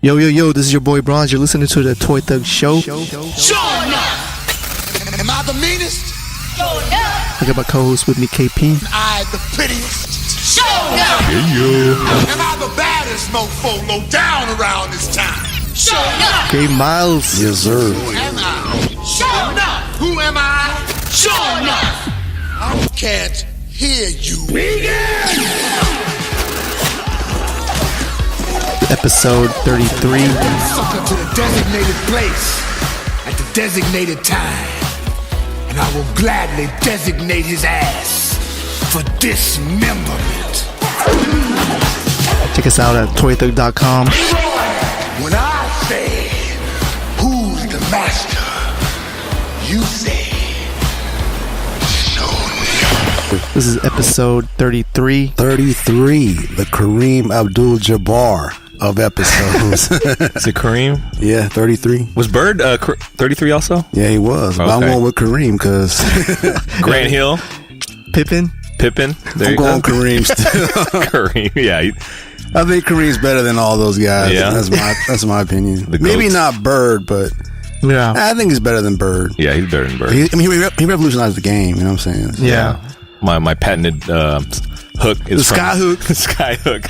Yo, this is your boy Bronze. You're listening to the Toy Thug Show. Sure enough. Am I the meanest? Sure enough. I got my co-host with me, KP. Am I the prettiest? Sure enough. Am I the baddest mofo low down around this town? Sure enough. Greymiles. Yes, sir. Who am I? Sure enough. Who am I? Sure enough. I can't hear you. Episode 33. Sucker to the designated place at the designated time, and I will gladly designate his ass for dismemberment. Check us out at toythug.com. When I say, who's the master? You say, show enough. This is episode 33. 33, the Kareem Abdul Jabbar of episodes. Is it Kareem? Yeah, 33. Was Bird 33 also? Yeah, he was. But I'm Okay. going with Kareem because Grant Hill, Pippin. There I'm you going go. Kareem still. Kareem, yeah. I think Kareem's better than all those guys. Yeah. That's my opinion. The Maybe goats. not Bird, but Yeah. I think he's better than Bird. Yeah, he's better than Bird. He revolutionized the game. You know what I'm saying? Yeah. My patented hook is The sky hook. The sky hook.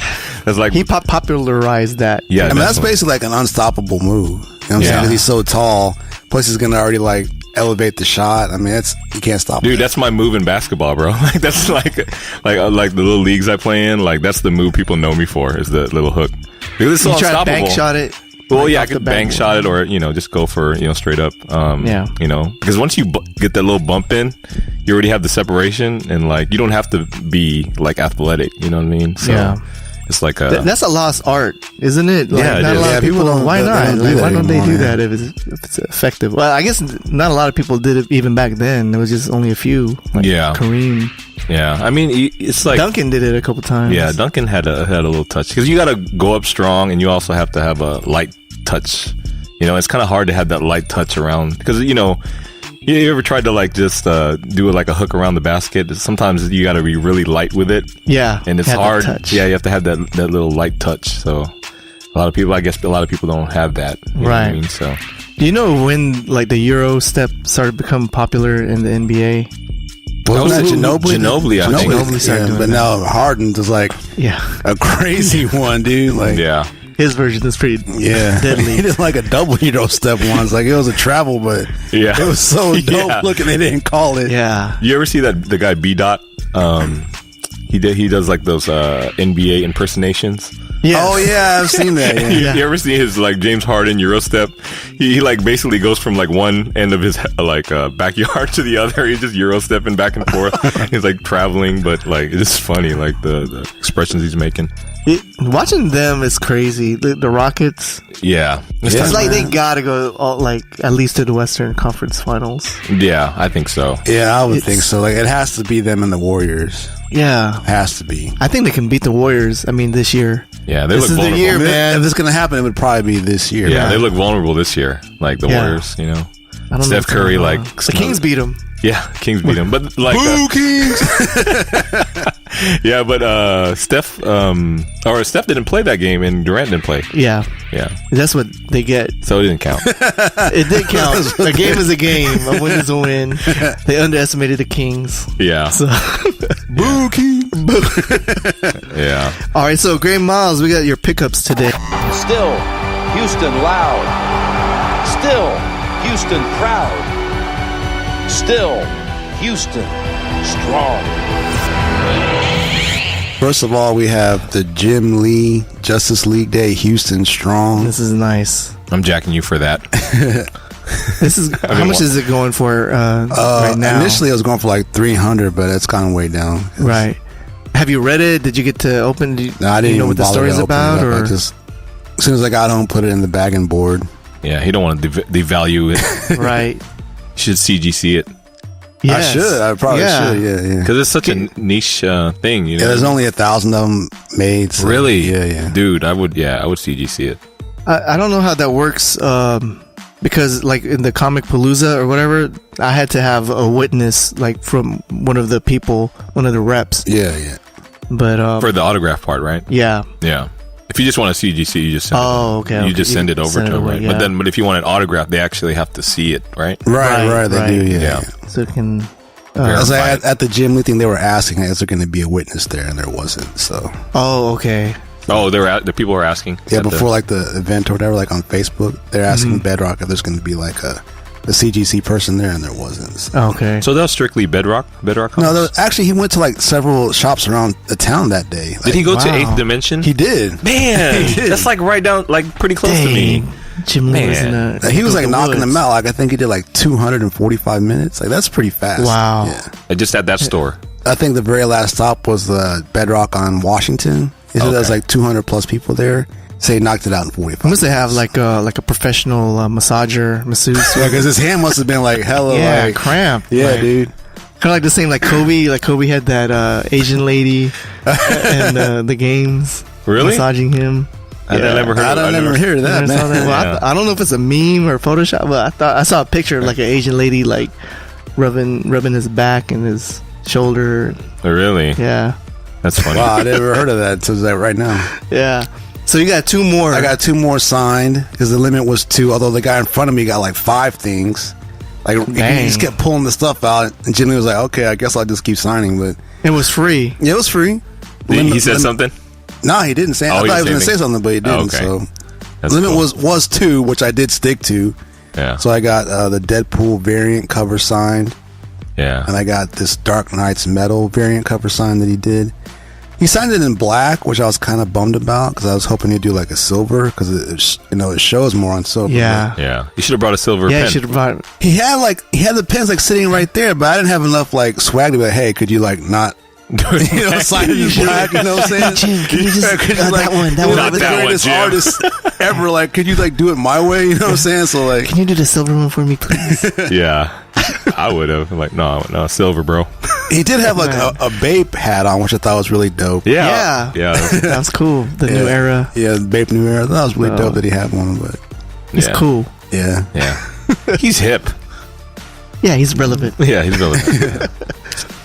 That's like He popularized that. yeah. I mean, that's definitely. basically like an unstoppable move. You know what I'm saying? Yeah. Because he's so tall. Plus, he's gonna already like elevate the shot. I mean, you can't stop. Dude, him. that's my move in basketball, bro. Like that's like the little leagues I play in. Like that's the move people know me for is the little hook. Because it's so You try to unstoppable. bank shot it. Well, like, yeah, I off the could bank backboard. shot it or, just go for, straight up. Yeah. Because once you get that little bump in, you already have the separation and like, you don't have to be like athletic. You know what I mean? So Yeah. it's like That's a lost art, isn't it? Like, Yeah, it not a is. lot Yeah, of people people. don't- Why they not? don't do Like, that why don't they anymore, do yeah. that if it's effective? Well, I guess not a lot of people did it even back then. There was just only a few. Like Yeah. Kareem. yeah. I mean, it's like, Duncan did it a couple times. yeah, Duncan had a little touch because you got to go up strong and you also have to have a light touch. It's kind of hard to have that light touch around because, you ever tried to like just do it like a hook around the basket? Sometimes you got to be really light with it. Yeah. And it's had the hard. touch. Yeah, you have to have that little light touch. So a lot of people don't have that. You know what I Right. mean? So Do you know when like the Euro step started to become popular in the NBA? Wasn't that Ginobili? Ginobili, I think. Ginobili started doing but that. now Harden is like Yeah. a crazy one, dude. Like, yeah. His version is pretty yeah, deadly. he did like a double Euro step once. Like it was a travel, but Yeah. it was so dope Yeah. looking. They didn't call it. Yeah. You ever see the guy B Dot? He does like those NBA impersonations. Yeah. Oh yeah, I've seen that. Yeah. Yeah. You ever see his like James Harden Euro step? He like basically goes from like one end of his backyard to the other. He's just Euro stepping back and forth. He's like traveling, but like it's just funny, like the expressions he's making. Watching them is crazy. The Rockets. Yeah, It's like they gotta go at least to the Western Conference Finals. yeah, I think so. Yeah, I would It's- think so. Like it has to be them and the Warriors. Yeah. Has to be. I think they can beat the Warriors. I mean, this year. Yeah, they This look is the vulnerable. year, I mean, man. if it's gonna happen, it would probably be this year. Yeah, Yeah. they look vulnerable this year, like the Yeah. Warriors. I don't know Steph what's Curry, going like on. the Kings beat them. Yeah, Kings beat him, but like Boo, Kings! yeah, but Steph didn't play that game and Durant didn't play. Yeah, Yeah, that's what they get. so it didn't count. It did count. A game is a game. A win is a win. They underestimated the Kings. Yeah, So, Boo, Kings! yeah. all right. So, Greymiles, we got your pickups today. Still, Houston loud. Still, Houston proud. Still, Houston strong. First of all, we have the Jim Lee Justice League Day Houston Strong. This is nice. I'm jacking you for that. This is how much is it going for right now? Initially, I was going for like 300, but it's gone way down. Right. Have you read it? Did you get to open? No, I didn't do you know even what the bother story's to open about? it up. Or I just, as soon as I got home, put it in the bag and board. Yeah, he don't want to devalue it. right? You should CGC it Yes. I should. I probably should. Yeah. because it's such a niche thing. You know, Yeah, there's only 1,000 of them made. So, really. Yeah. dude. I would CGC it. I don't know how that works because like in the Comic Palooza or whatever, I had to have a witness like from one of the people, one of the reps. Yeah. But For the autograph part, right? yeah, Yeah. If you just want a CGC, you just send okay. You just send it over send to it them, over, right? yeah. But if you want an autograph, they actually have to see it, right? Right. They do. Yeah. So it can. I was like, at the gym thing, they were asking, is there going to be a witness there? And there wasn't. So. Oh, okay. Oh, the people were asking. Yeah, before like the event or whatever, like on Facebook, they're asking Bedrock if there's going to be like a CGC person there, and there wasn't. So. Okay. So that was strictly Bedrock. No, actually, he went to like several shops around the town that day. Like, Did he go to wow. 8th Dimension? He did. Man, He did. that's like right down, like pretty close to me. Jim Lee was in Man. a, He was like knocking woods. them out. Like I think he did like 245 minutes. Like that's pretty fast. Wow. Yeah. Just at that store. I think the very last stop was the Bedrock on Washington. He said there's like 200 plus people there. So he knocked it out in 45. Must they have like a professional masseuse? Yeah, because his hand must have been like hella Yeah, like cramped. Yeah, like, dude. Kind of like the same like Kobe. Like Kobe had that Asian lady and the games Really? massaging him. I never heard. I never heard of that, Never saw man. that. Well, Yeah. I don't know if it's a meme or Photoshop, but I saw a picture of like an Asian lady like rubbing his back and his shoulder. Oh, really? Yeah, That's funny. Wow, I never heard of that until that right now. yeah. So you got 2 more. I got 2 more signed because the limit was 2. Although the guy in front of me got like 5 things. Like he Dang. just kept pulling the stuff out, and Jimmy was like, "Okay, I guess I'll just keep signing." But It was free. yeah, it was free. He said something. No, he didn't say. Oh, I he thought he was didn't going to say say something, but he didn't. Oh, okay. So That's limit cool. was 2, which I did stick to. Yeah. So I got the Deadpool variant cover signed, Yeah. and I got this Dark Knight's Metal variant cover signed that he did. He signed it in black, which I was kind of bummed about because I was hoping he'd do like a silver because it shows more on silver. Yeah. Yeah. You should have brought a silver Yeah, pen. you should have brought. But he had the pens like sitting right there, but I didn't have enough like swag to be like, hey, could you like not sign it in black? You know what I'm saying? Jim, can you just Could that one? That one Not over that there. one, greatest Jim. artist ever. Like, could you like do it my way? You know what I'm saying? So like, Can you do the silver one for me, please? Yeah. I would have. Like, no, silver, bro. he did have like a Bape hat on, which I thought was really dope. Yeah. Yeah. Yeah. That's cool. The new era. Yeah, the Bape New Era. That was really Oh. dope that he had one, but It's Yeah. cool. yeah. Yeah. He's hip. Yeah, he's relevant. Yeah, he's really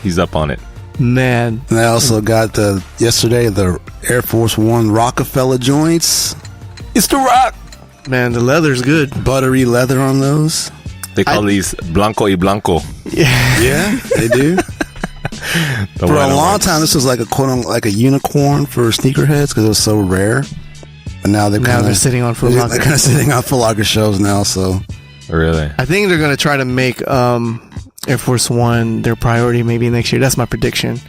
he's up on it. Man. And I also got yesterday the Air Force One Rockafella joints. It's the rock. Man, the leather's good. Buttery leather on those. They call these Blanco y Blanco. Yeah, they do. The For a white long ones. time, this was like like a unicorn for sneakerheads because it was so rare. But now They're sitting on Foot Locker. They're kind of sitting on Foot Locker shows now. So Really? I think they're going to try to make Air Force One their priority maybe next year. That's my prediction.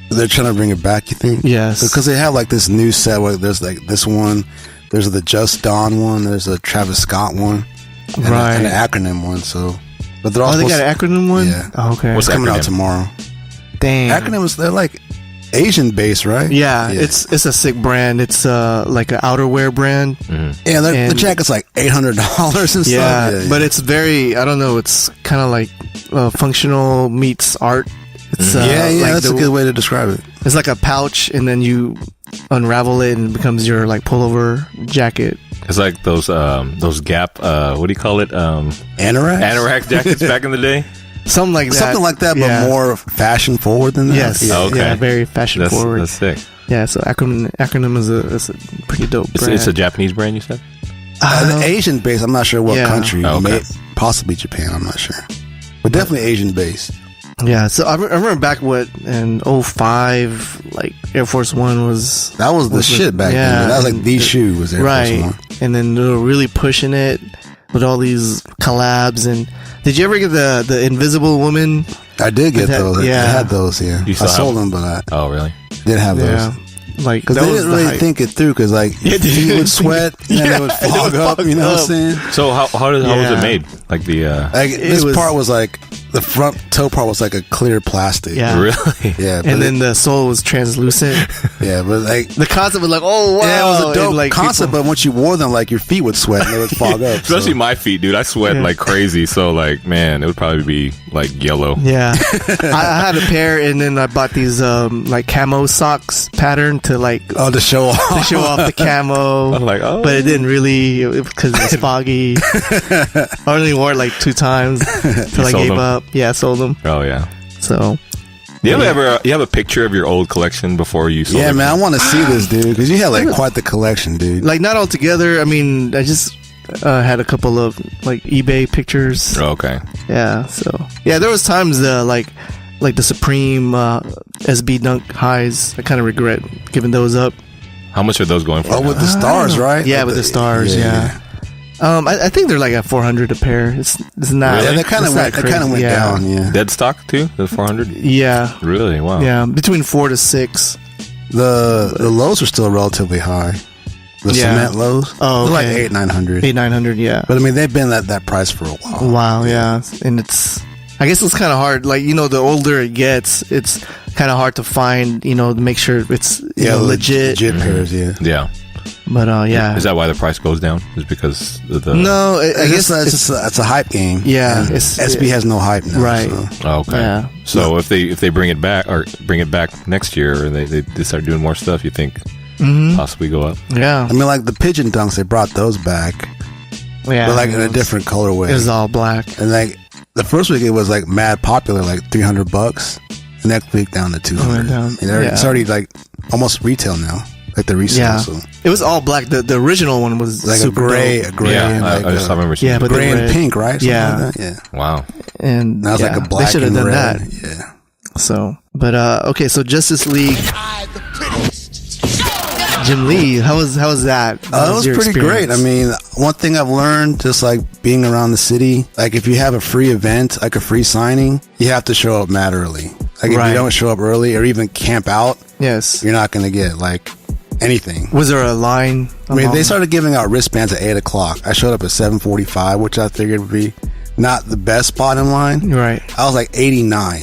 they're trying to bring it back. You think? Yes. Because they have like this new set where there's like this one. There's the Just Don one. There's a Travis Scott one. And Right. and an acronym one. So, but they're all Oh, they supposed got an acronym one? Yeah. Oh, okay. What's it's coming out acronym? tomorrow. Dang. Acronyms, they're like Asian based, right? Yeah, it's a sick brand. It's like an outerwear brand. Yeah, the and- jacket's like $800 and Yeah, stuff. but it's very, I don't know, it's kind of like functional meets art. It's like that's a good way to describe it. It's like a pouch, and then you unravel it, and it becomes your like pullover jacket. It's like those Gap. What do you call it? Anorak? Anorak jackets back in the day. Something like that. Something like that, Yeah. but more fashion forward than that. Yes. Yeah. Oh, okay. Yeah, very fashion That's forward. sick. Yeah, so acronym is a pretty dope brand. It's a Japanese brand. You said. The Asian base, I'm not sure what Yeah. country. Oh, okay. Possibly Japan, I'm not sure. But definitely Asian based. Yeah, so I remember back in 05, like Air Force One was That was the shit back then. That was like the shoe was Air right, Force One. and then they were really pushing it with all these collabs. And did you ever get the Invisible Woman? I did get That- those. yeah. I had those, yeah. You I still sold have- them, but I Oh, really? did have Yeah, those. like Because that they was didn't the really hype. think it through because like you would sweat and then it would fog up, you know what I'm saying? So how was Yeah. it made? Like the Like this was- part was like the front toe part was like a clear plastic. Yeah. really? Yeah. But And then the sole was translucent. yeah, but like The concept was like, oh wow, yeah, it was a dope and, like, concept, people- but once you wore them, like your feet would sweat and they would fog up. so. Especially my feet, dude. I sweat Yeah. like crazy. So like, man, it would probably be like yellow. Yeah, I had a pair, and then I bought these like camo socks pattern to like Oh, to show off. to show off the camo. I'm like, oh. But it didn't really because it was foggy. I only wore it like 2 times till I sold gave them? up. Yeah, I sold them. Oh yeah. So Do you have a picture of your old collection before you sold it? Yeah, man, I want to see this, dude, because you had like quite the collection, dude. Like not all together. I mean, I just had a couple of like eBay pictures. Oh, okay. Yeah. So yeah, there was times like the Supreme SB Dunk highs. I kind of regret giving those up. How much are those going for? Oh, with the stars, right? Yeah, with the stars. Yeah. I think they're like at 400 a pair. It's not. Yeah, they kind of went down. Yeah. Dead stock too. The 400. Yeah. Really? Wow. Yeah, between 4 to 6. The lows are still relatively high. The cement lows. Oh, okay. They're like 800-900. 800-900. Yeah. But I mean, they've been at that price for a while. Wow. Yeah, and I guess it's kind of hard. Like, you know, the older it gets, it's kind of hard to find, you know, to make sure it's legit pairs. Yeah. Yeah. But yeah. Is that why the price goes down? Is because of the No, I guess it's a hype game. Yeah, SB has no hype now. Right. So. Oh, okay. Yeah. So if they bring it back next year and they start doing more stuff, you think possibly go up? Yeah. I mean, like the pigeon dunks, they brought those back. Yeah. But like in a different colorway. It was all black. And like the first week it was like mad popular, like $300. The next week down to $200. Down. And it's already like almost retail now. Like the resale. Yeah. So. It was all black. The original one was like super a dope. gray. Yeah, and like I remember seeing but gray the and red. pink, right? Something Yeah. like that? Yeah. Wow. And Now it's like a black they should have and done red. that. Yeah. So, but okay, so Justice League. Jim Lee, how was that? It was your pretty experience? great. I mean, one thing I've learned, just like being around the city, like if you have a free event, like a free signing, you have to show up mad early. Like if Right. you don't show up early or even camp out, Yes. you're not going to get like anything. Was there a line? I mean, they started giving out wristbands at 8 o'clock. I showed up at 7:45, which I figured would be not the best spot in line. Right. I was like 89.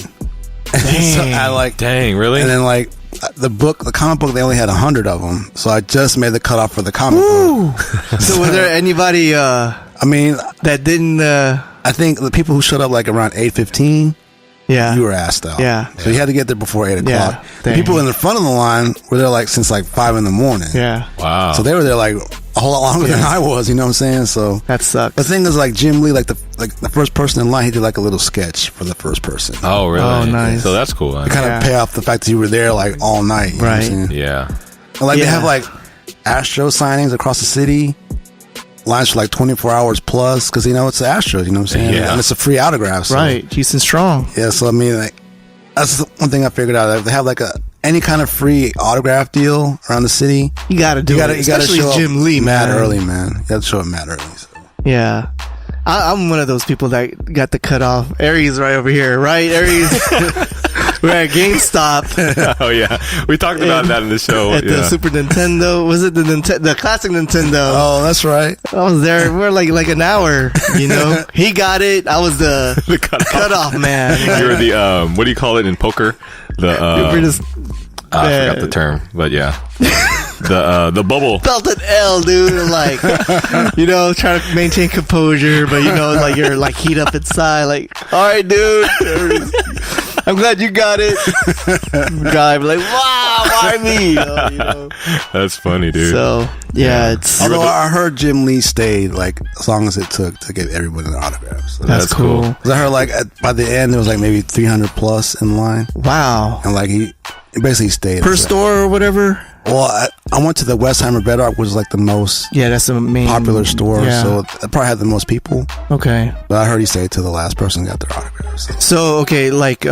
So I like, Dang, really? and then like the comic book, they only had 100 of them. So I just made the cutoff for the comic book. So was there anybody I mean, that didn't? I think the people who showed up like around 8:15, Yeah. you were asked out. Yeah. So you had to get there before 8 o'clock. Yeah. The people in the front of the line were there like since like 5 in the morning. Yeah. Wow. So they were there like a whole lot longer than I was, you know what I'm saying? So That sucks. the thing is, like Jim Lee, like the first person in line, he did like a little sketch for the first person. Oh, really? Oh, nice. So that's cool. To kind of pay off the fact that you were there like all night. You know what I'm Right. saying? Yeah. And like they Yeah. have like Astros signings across the city. Lines for like 24 hours plus because, you know, it's the Astros, you know what I'm saying? Yeah. And it's a free autograph. So. Right. Houston Strong. Yeah, so I mean, like, that's the one thing I figured out. If they have like any kind of free autograph deal around the city, You got to do it. you gotta Especially show Jim up Lee, mad man. early, man. You got to show up mad early. So. Yeah. I'm one of those people that got the cutoff. Aries right over here, right? Aries. We're at GameStop Oh, yeah. We talked about that in the show. at the Super Nintendo. Was it the classic Nintendo? Oh, that's right. I was there. We're like an hour. You know, he got it. I was the cutoff man. You were the, what do you call it in poker? We're just I forgot the term, but yeah. The bubble. felt an L, dude. Like, you know, trying to maintain composure, but you know, like you're like heat up inside. Like, all right, dude. I'm glad you got it. Guy be like, wow, why me? You know? That's funny, dude. So yeah, it's Although I heard Jim Lee stayed like as long as it took to give everybody an autograph. So. that's cool. 'Cause I heard like by the end there was like maybe 300 plus in line, Wow. and like he basically stayed Per store or whatever. Well, I went to the Westheimer Bedrock, which is like the most Yeah, that's the main popular store, Yeah. so it probably had the most people. Okay. But I heard he stayed till the last person got their autographs. So okay, like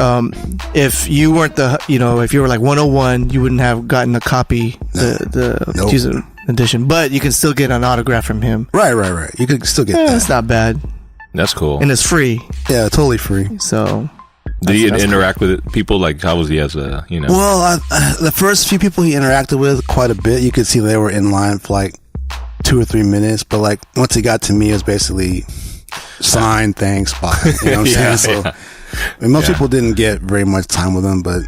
if you weren't if you were like 101, you wouldn't have gotten a copy the Nope. Tuesday edition, but you can still get an autograph from him. Right. You could still get It's that. not bad, That's cool. and it's free. Yeah, totally free. So Did you that's interact with people? Like, how was he as a, you know? Well, the first few people he interacted with quite a bit, you could see they were in line for like 2 or 3 minutes. But like once he got to me, it was basically sign, thanks, bye. You know what I'm Yeah, saying? So yeah. I mean, most people didn't get very much time with him, but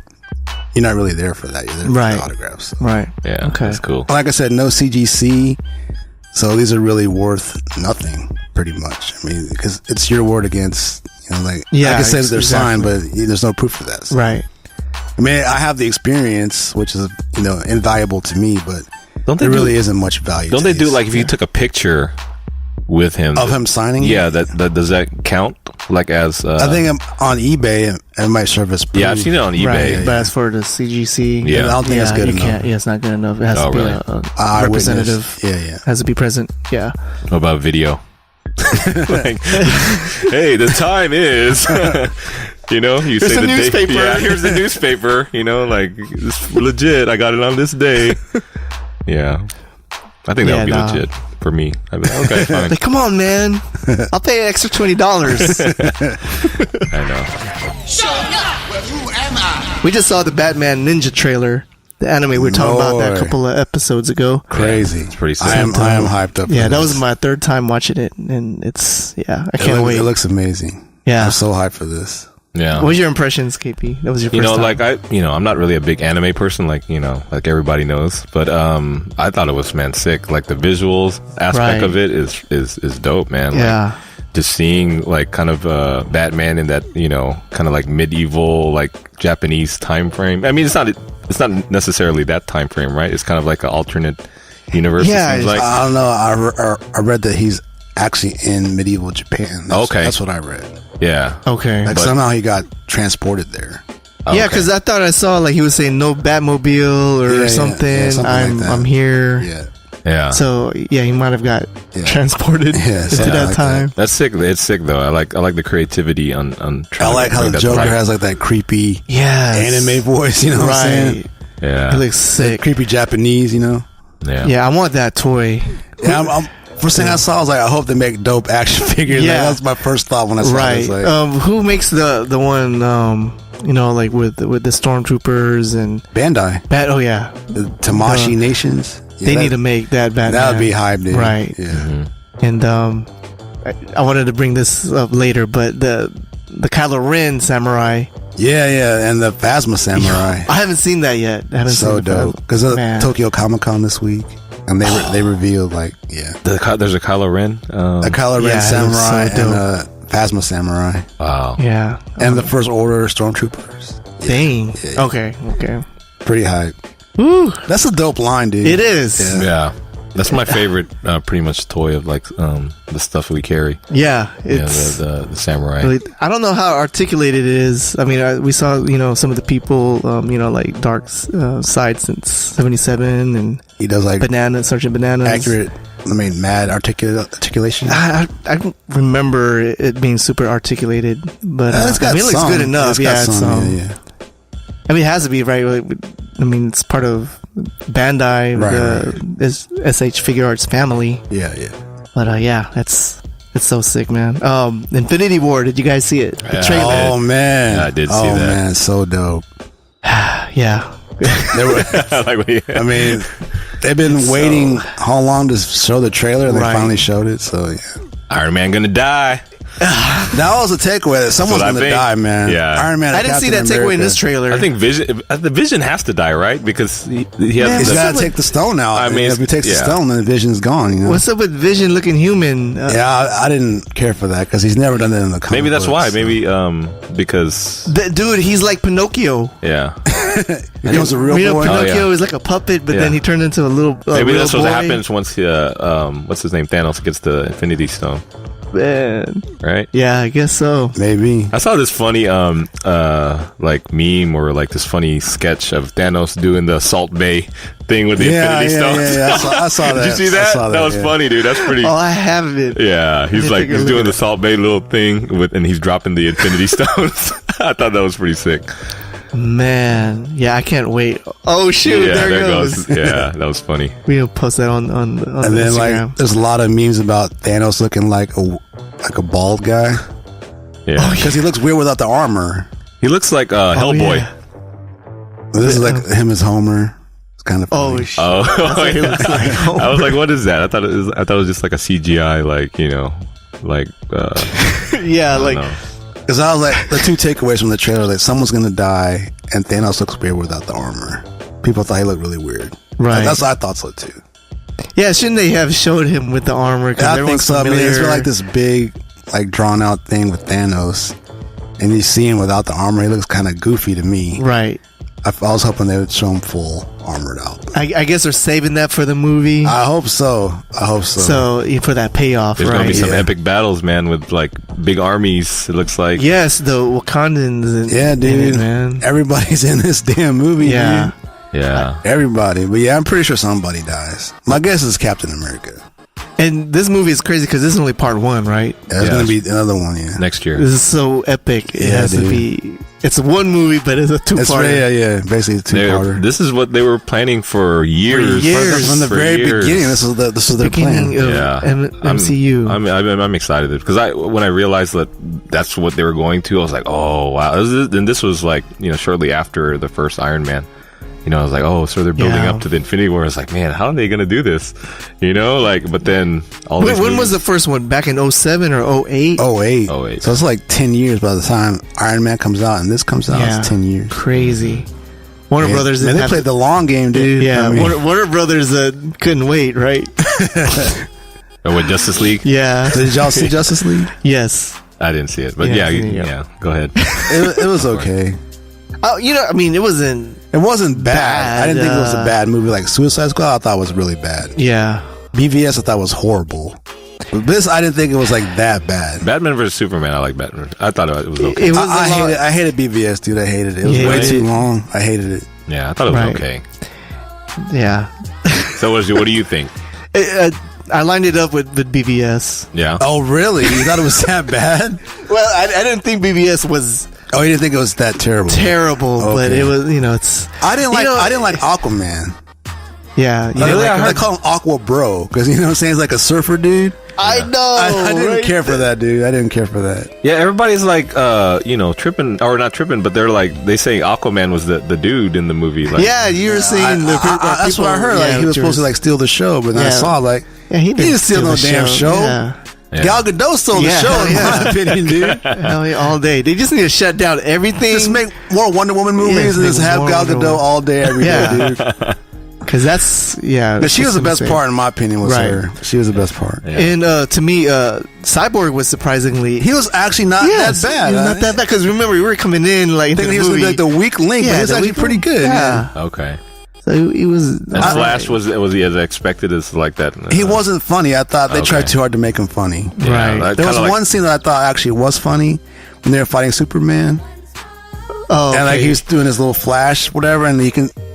you're not really there for that. You're there for Right. the autographs. right. Yeah, Okay. that's cool. Like I said, no CGC. So these are really worth nothing, pretty much. I mean, because it's your word against, you know, like, Yeah, I can say that they're exactly. signed, but there's no proof of that. So. Right. I mean, I have the experience, which is, you know, invaluable to me, but Don't they there do- really isn't much value. Don't to they do these. like if you took a picture with him Of him signing? Yeah, that does that count? Like as I think on eBay it might serve as proof. yeah, I've seen it on eBay. Right, but as for the CGC, Yeah. I don't think it's good you enough. can't. Yeah, it's not good enough. It has to be really? a Eyewitness. representative. Yeah. Has to be present. Yeah. What about video? Like, hey, the time is. You know, you Here's say the the newspaper. Day, yeah, here's the newspaper. You know, like it's legit. I got it on this day. Yeah, I think that would be legit for me. I'd be like, okay, fine. Like, come on, man. I'll pay an extra $20. I know. Showing up. Well, who am I? We just saw the Batman Ninja trailer, the anime we were talking about that a Lord. couple of episodes ago. Crazy. It's pretty sick. I am hyped up. Yeah, for that this. was my third time watching it, and it's I It can't wait. It looks amazing. Yeah. I'm so hyped for this. Yeah. What was your impressions, KP? That was your first You know, time. like I'm not really a big anime person, like like everybody knows. But I thought it was sick. Like the visuals aspect Right. of it is dope, man. Yeah. Like, just seeing like kind of Batman in that kind of like medieval like Japanese time frame. I mean, it's not necessarily that time frame, right? It's kind of like an alternate universe. Yeah, it seems like. I don't know. I read that he's actually in medieval Japan. Okay. That's what I read. Yeah. Okay. Like somehow he got transported there. Yeah, Okay. because I thought I saw like he was saying no Batmobile or Yeah, something. something like that. I'm here. Yeah. Yeah. So yeah, he might have got Yeah. transported Yeah, into something that like time. That's sick. It's sick though. I like the creativity on trying I like to how bring the that Joker to life. has like that creepy Yeah. anime voice. You know what I'm saying? Right. Yeah. He looks sick. Creepy Japanese. You know. Yeah. Yeah, I want that toy. Yeah. First thing I saw, I was like, I hope they make dope action figures. Yeah. Like, that was my first thought when I saw Right. this. Like, Who makes the one like with the stormtroopers and Bandai, oh yeah, the Tamashi Nations. Yeah, they that- need to make that Batman. That would be hype, dude. Right. Yeah. And I wanted to bring this up later, but the Kylo Ren samurai. Yeah, and the Phasma Samurai. I haven't seen that yet. I haven't So seen the dope. Because Man. Tokyo Comic Con this week, and they revealed like There's a Kylo Ren. a Kylo Ren Yeah, it looks Samurai so and a Phasma Samurai, Wow. Yeah. and the First Order Stormtroopers. Dang. Yeah. Okay. Pretty hype. Woo. That's a dope line, dude. It is. Yeah. Yeah. That's my favorite, pretty much toy of like the stuff we carry. Yeah. It's. Yeah, the samurai. Really, I don't know how articulated it is. I mean, we saw some of the people, like Dark Side since '77 and He does like Sergeant Bananas. accurate. I mean, mad articulation. I don't remember it being super articulated, but It's got it looks some. good enough. It's got It's some, yeah. I mean, it has to be right. I mean, it's part of Bandai, the SH Figure Arts family. Yeah. But yeah, it's so sick, man. Infinity War. Did you guys see it? The trailer. Oh man, Yeah, I did see oh that. man, so dope. Yeah. They were, I mean, they've been waiting how long to show the trailer, and they Right. finally showed it. So yeah, Iron Man gonna die. that was a takeaway that someone's what I gonna think. die, man. Yeah. Iron Man. I and didn't see that Captain takeaway in America. this trailer. I think the Vision has to die, right? Because he Man, has He's the, got to take the stone out. I mean, if he takes the yeah. stone, then the Vision's gone. You know. What's up with Vision looking human? Yeah, I didn't care for that because he's never done that in the comic maybe that's books, why. so. Maybe because Dude, he's like Pinocchio. yeah. He was a real boy. Pinocchio Oh, yeah. is like a puppet, but Yeah. then he turned into a little. Maybe real that's what boy. happens once what's his name, Thanos gets the Infinity Stone, Man. right? Yeah, I guess so. Maybe. I saw this funny like meme or like this funny sketch of Thanos doing the Salt Bay thing with the Infinity Stones. Yeah. I saw that. Did you see I that? saw That was yeah. funny, dude. That's pretty. Oh, I have it. Yeah, he's Let me like take a he's look doing at the it. Salt Bay little thing and he's dropping the Infinity Stones. I thought that was pretty sick. Man, yeah, I can't wait. Oh shoot, Yeah, there it goes. Yeah, that was funny. We'll post that on And the then Instagram. like, there's a lot of memes about Thanos looking like a bald guy Yeah, because he looks weird without the armor. he looks like Hellboy. yeah. This is like him as Homer. It's kind of Oh funny. shit. Oh, He looks like I was like, what is that? I thought it was just like a CGI, like like Yeah, I don't like know. Because I was like, the two takeaways from the trailer, like someone's gonna die, and Thanos looks weird without the armor. People thought he looked really weird. Right. That's what I thought so too. yeah. Shouldn't they have showed him with the armor? Because I think everyone's so. I mean, familiar. it's like this big, like drawn out thing with Thanos, and you see him without the armor. He looks kind of goofy to me. Right. I was hoping they would show him full armored out. I guess they're saving that for the movie. I hope so. So for that payoff, There's right? gonna be some epic battles, man, with like big armies. It looks like. Yes, the Wakandans. Yeah, dude. in it, man. Everybody's in this damn movie, Yeah. dude. Yeah. Everybody. But yeah, I'm pretty sure somebody dies. My guess is Captain America. And this movie is crazy because this is only part 1, right? Yeah, there's going to be another one, yeah. Next year. This is so epic. It has to be. It's one movie, but it's a two-part. Yeah. Basically a two-parter. This is what they were planning for years. From the very beginning, this was their plan. Beginning of MCU. I'm excited because when I realized that that's what they were going to, I was like, oh wow. And this was like shortly after the first Iron Man. I was like, oh, so they're building up to the Infinity War. I was like, man, how are they going to do this? But then all these when movies, was the first one? Back in 07 or 08? 08. So it's like 10 years by the time Iron Man comes out and this comes out. It's 10 years. Crazy. Warner Brothers. Man, they played the long game, dude. Yeah, I mean, Warner Brothers couldn't wait, right? with Justice League. Yeah. Did y'all see Justice League? Yes. I didn't see it, but Yeah. Go ahead. It was okay. Oh, it wasn't. It wasn't bad. I didn't think it was a bad movie. Like Suicide Squad, I thought was really bad. Yeah. BVS, I thought was horrible. But this, I didn't think it was like that bad. Batman vs Superman. I like Batman. I thought it was okay. I hated BVS, dude. I hated it. It was way too long. I hated it. Yeah, I thought it was okay. Yeah. So what do you think? I lined it up with BVS. Yeah. Oh, really? You thought it was that bad? Well, I didn't think BVS was. Oh, you didn't think it was that terrible? Terrible, but it was. It's. I didn't like Aquaman. Yeah. I call him Aqua Bro because you know what I'm saying. He's like a surfer dude. I know. I didn't care for that, dude. I didn't care for that. Yeah, everybody's like, tripping or not tripping, but they're like, they say Aquaman was the dude in the movie. Like, yeah, you were saying that's what I heard. Like he was supposed to like steal the show, but then I saw like he didn't steal no damn show. Yeah. Gal Gadot stole the show, in my opinion, dude. Hell yeah, all day. They just need to shut down everything. Just make more Wonder Woman movies and just have Gal Gadot all day, every day, dude. Because that's But she was the best part, in my opinion. Was her? She was the best part. Yeah. And to me, Cyborg was surprisingly. He was actually not that bad. Not that bad. Because remember, we were coming in like thinking he was gonna be like the weak link, but he was actually pretty good. Yeah. Okay. So he was. And Flash was he as expected as like that? He wasn't funny. I thought they tried too hard to make him funny. Yeah, right. There was one scene that I thought actually was funny when they were fighting Superman. Oh, and like he was doing his little flash, whatever, and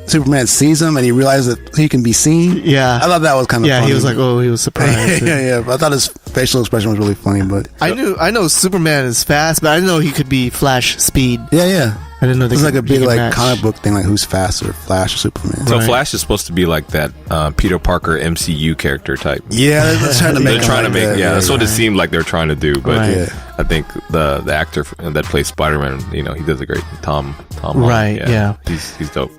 Superman sees him and he realizes that he can be seen. Yeah, I thought that was kind of funny. He was like, oh, he was surprised. yeah. I thought his facial expression was really funny, but I know Superman is fast, but I didn't know he could be Flash speed. Yeah. I didn't know it was like a big comic book thing, like who's faster, Flash or Superman. So Flash is supposed to be like that Peter Parker MCU character type. Yeah, they're trying to make. That's what it seemed like they're trying to do. But I think the actor that plays Spider-Man, he does a great Tom. Right? Yeah. He's dope.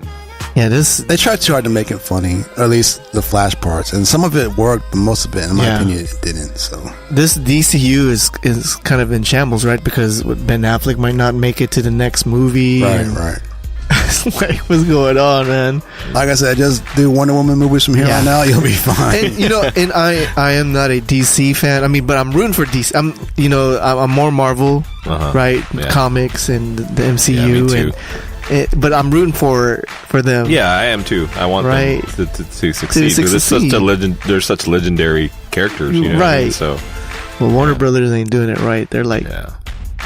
Yeah, they tried too hard to make it funny, or at least the Flash parts, and some of it worked, but most of it, in my opinion, it didn't. So this DCU is kind of in shambles, right? Because Ben Affleck might not make it to the next movie. Right. Like, what's going on, man? Like I said, just do Wonder Woman movies from here on out, you'll be fine. And I am not a DC fan. I mean, but I'm rooting for DC. I'm more Marvel, right? Yeah. Comics and the MCU, me too. But I'm rooting for them. Yeah, I am too. I want them to succeed. Because they're such legendary characters, right? What I mean? So, well, Warner Brothers ain't doing it right. They're like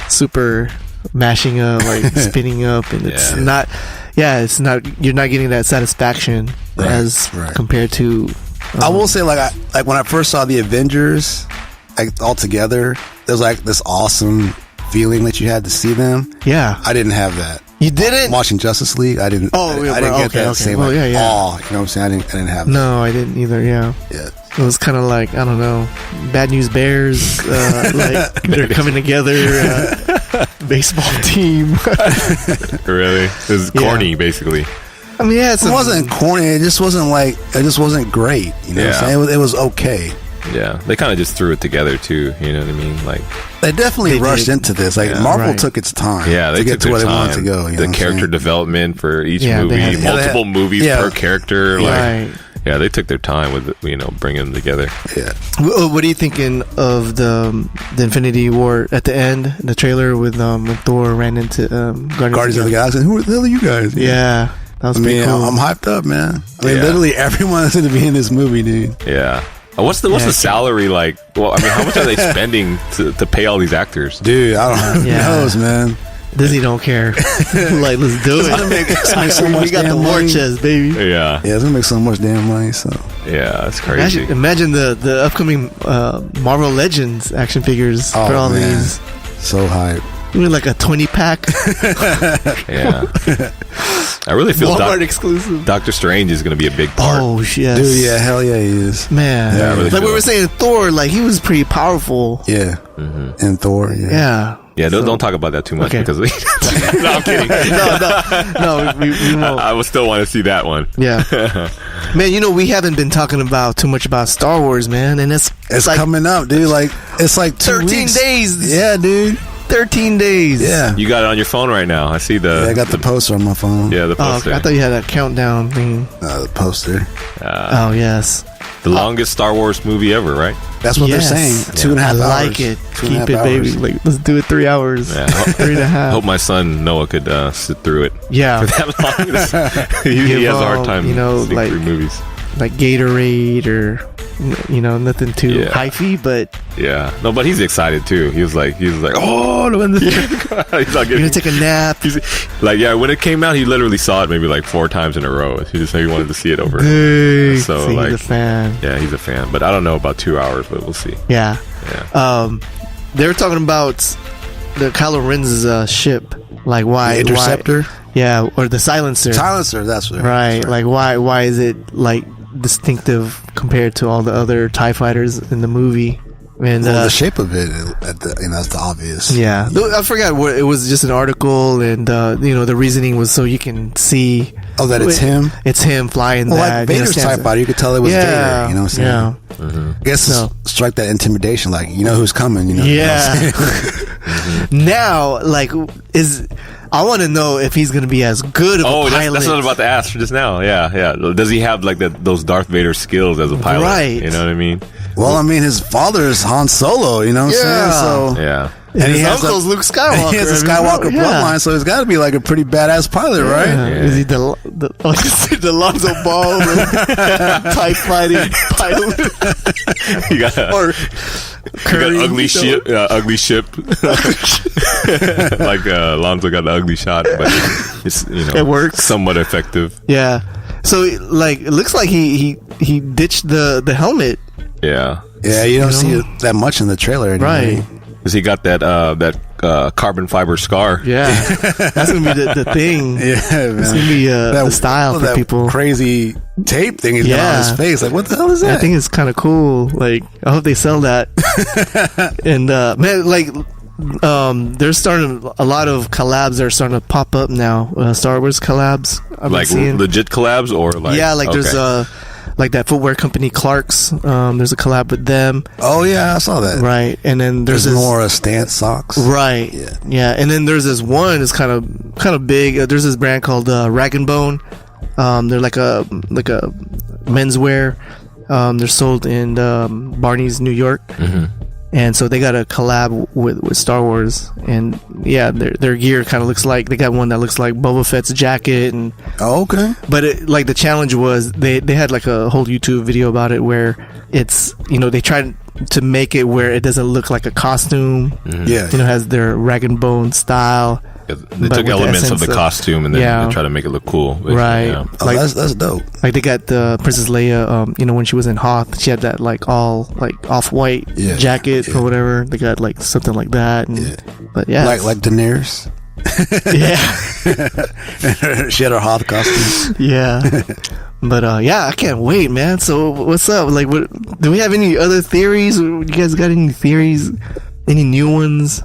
super mashing up, like spinning up, and it's not. Yeah, it's not. You're not getting that satisfaction as compared to. I will say, like when I first saw the Avengers, like all together, there's like this awesome feeling that you had to see them. Yeah, I didn't have that. You didn't? Watching Justice League, I didn't. Oh, I didn't get that same awe. You know what I'm saying? I didn't have that. No, I didn't either. Yeah. It was kind of like, I don't know, Bad News Bears. Like they're coming together. Baseball team. Really? It was corny, basically. I mean, it wasn't corny. It just wasn't great. You know what I'm saying? It was okay. Yeah, they kind of just threw it together too. You know what I mean? Like they definitely rushed into this. Like Marvel took its time. Yeah, they to get to where they wanted to go. The character development for each movie, multiple movies per character. Like Yeah, they took their time with bringing them together. Yeah. What are you thinking of the Infinity War at the end, the trailer with when Thor ran into Guardians of the Galaxy. Who the hell are you guys? Yeah, that was pretty cool. I'm hyped up, man. I mean, Yeah. literally everyone's going to be in this movie, dude. Yeah. What's the salary like? Well, I mean, how much are they spending to pay all these actors? Dude, I don't know. Yeah. Who knows, man? Disney don't care. Like, let's do it. Make so much We got the damn war money. chest, baby. Yeah. Yeah, it's going to make so much damn money, so. Yeah, it's crazy. Imagine the upcoming Marvel Legends action figures for all man. these. So hype. We need like a 20-pack. Yeah. I really feel Walmart exclusive. Doctor Strange is going to be a big part. Oh, yes. Dude, yeah, hell yeah, he is. Man. Yeah, I really like feel we were it. saying, Thor, like, he was pretty powerful. Yeah. And Thor, yeah. Yeah. Yeah, don't talk about that too much Okay. because no, I'm kidding. No, we won't. I would still want to see that one. Yeah. Man, we haven't been talking about too much about Star Wars, man. And it's like coming up, dude. Like, it's like 2 13 weeks. days. Yeah, dude. 13 days. Yeah. You got it on your phone right now. I see the. I got the poster on my phone. Yeah, the Oh, poster. I thought you had a countdown thing. The poster. Oh, yes. The longest Star Wars movie ever, right? That's what Yes. they're saying. 2.5 I hours. like it. 2.5 Keep it, baby. hours. Like, let's do it 3 hours. Yeah. 3.5. I hope my son Noah could sit through it Yeah. for that long. he has a hard time sitting like- through movies. Like Gatorade or, nothing too Yeah. hyphy, but Yeah, no, but he's excited too. He was like, oh, when this he's not you're getting. going to take a nap. He's like, yeah, when it came out, he literally saw it maybe like 4 times in a row. He just wanted to see it over. Hey, So, he's like- a fan. Yeah, he's a fan, but I don't know about 2 hours, but we'll see. Yeah. Yeah, They were talking about the Kylo Ren's ship. Like, why? The Interceptor? Yeah, or the Silencer. Silencer, that's what. Right. Like, why is it, like, distinctive compared to all the other TIE fighters in the movie? And Well, the shape of it, that's the obvious. yeah, I forgot what it was. Just an article, and the reasoning was so you can see. Oh, that it's him? It's him flying Well, that. like Vader's stands- TIE fighter, you could tell it was Yeah, Vader. You know what I'm saying? yeah. I guess So- strike that intimidation, like, you know who's coming, you know? Yeah. Now, like, I want to know if he's going to be as good of a pilot. that's what I was about to ask just now. Yeah. Does he have like those Darth Vader skills as a pilot? Right. You know what I mean? Well, I mean, his father is Han Solo, you know what I'm saying? So, Yeah. And he his has uncle's Luke Skywalker. he has a I mean, Skywalker yeah. bloodline, so he's got to be like a pretty badass pilot, right? Yeah. Is he the Lonzo Ball TIE fighting pilot? You got Or Curry, ugly ship. Like Lonzo got the ugly shot, but it's It works. somewhat effective. Yeah. So, like, it looks like he ditched the helmet. Yeah. Yeah, you don't see it that much in the trailer anyway. Right. Because he got that carbon fiber scar. Yeah. That's going to be the thing. Yeah, man. It's going to be the style for that people. Crazy tape thing he's got on his face. Like, what the hell is that? I think it's kind of cool. Like, I hope they sell that. And man, like, there's starting a lot of collabs are starting to pop up now. Star Wars collabs. I've been Like seeing. legit collabs or like There's like that footwear company Clark's. There's a collab with them, Oh, yeah, I saw that. right? And then there's There's this, more stance socks. right? Yeah. And then there's this one. It's kind of big. There's this brand called Rag and Bone. They're like a menswear. They're sold in Barney's, New York. And so they got a collab with Star Wars, and yeah, their gear kind of looks like, they got one that looks like Boba Fett's jacket, and Oh, okay. but like the challenge was they had like a whole YouTube video about it where it's they tried to make it where it doesn't look like a costume. Yeah. Has their rag and bone style. They but took with the elements of essence the of- costume and then Yeah. they try to make it look cool. But, Right. yeah. Oh, Like, that's dope. like they got the Princess Leia, when she was in Hoth, she had that like all like off-white Yeah, jacket yeah. or whatever. They got like something like that. And, Yeah. But yeah, Like Daenerys. yeah, She had her Hoth costume. yeah. But yeah, I can't wait, man. So what's up? Like, what do we have any other theories? You guys got any theories? Any new ones?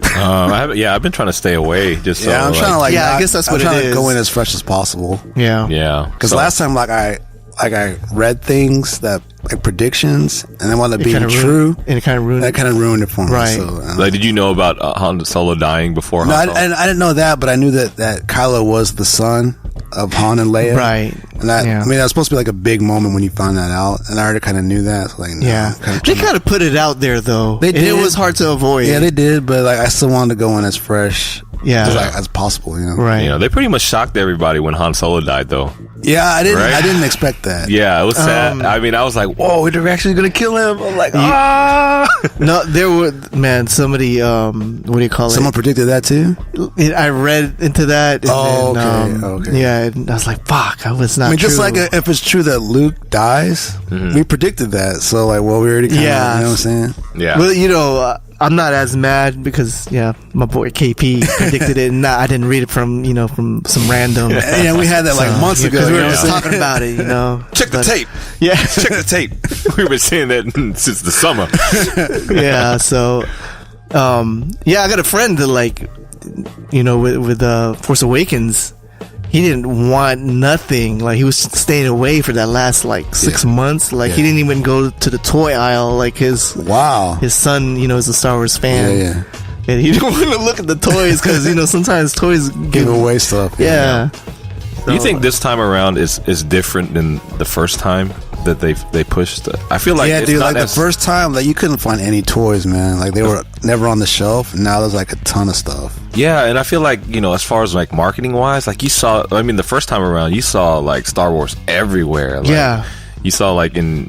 I've been trying to stay away. Just so, Yeah, I'm trying to like. Yeah, I not- guess that's I'm what it trying to is. go in as fresh as possible. Yeah, Yeah, Because so- last time, I read things that like predictions, and then wound up being true. and it kind of ruined. That kind of ruined it for me. Right. So, like, did you know about Han Solo dying before? no, Han Solo? I didn't know that, but I knew that Kylo was the son of Han and Leia. Right. And that, Yeah. I mean, that was supposed to be like a big moment when you found that out. And I already kind of knew that. So like, no, Yeah. They kind of put it out there, though. They And did. it was hard to avoid. Yeah, they did, but like, I still wanted to go in as fresh Yeah. as possible, you know? Right. You know, they pretty much shocked everybody when Han Solo died, though. Yeah, I didn't. Right? I didn't expect that. Yeah, it was sad. I mean, I was like, "Whoa, they're actually gonna kill him!" I'm like, "Ah!" No, there were, man, somebody, what do you call Someone predicted that too. I read into that. And Oh, then, okay, okay. Yeah, and I was like, fuck, I was not I mean, true. just like if it's true that Luke dies, we predicted that. So like, well, we already kind of, Yeah. you know what I'm saying? Yeah, Well, you know, I'm not as mad because, yeah, my boy KP predicted it, and I didn't read it from some random. Yeah, we had that like months ago. Because we you were know just what I'm talking about it, you know. check the But- tape. Yeah. Check the tape. We've been saying that since the summer. Yeah, so, yeah, I got a friend that, like, you know, with Force Awakens, he didn't want nothing. Like, he was staying away for that last, like, 6 months. Like, he didn't even go to the toy aisle. Like, his Wow. son, you know, is a Star Wars fan. Yeah. And he didn't want to look at the toys because, you know, sometimes toys Give away stuff. Yeah. Do you think this time around is different than the first time that they pushed? I feel like Yeah, it's dude. not Like as, the first time, like you couldn't find any toys, man. Like they were never on the shelf. And now there's like a ton of stuff. Yeah, and I feel like, you know, as far as like marketing wise, like you saw, I mean, the first time around, you saw like Star Wars everywhere. Like, Yeah. You saw like in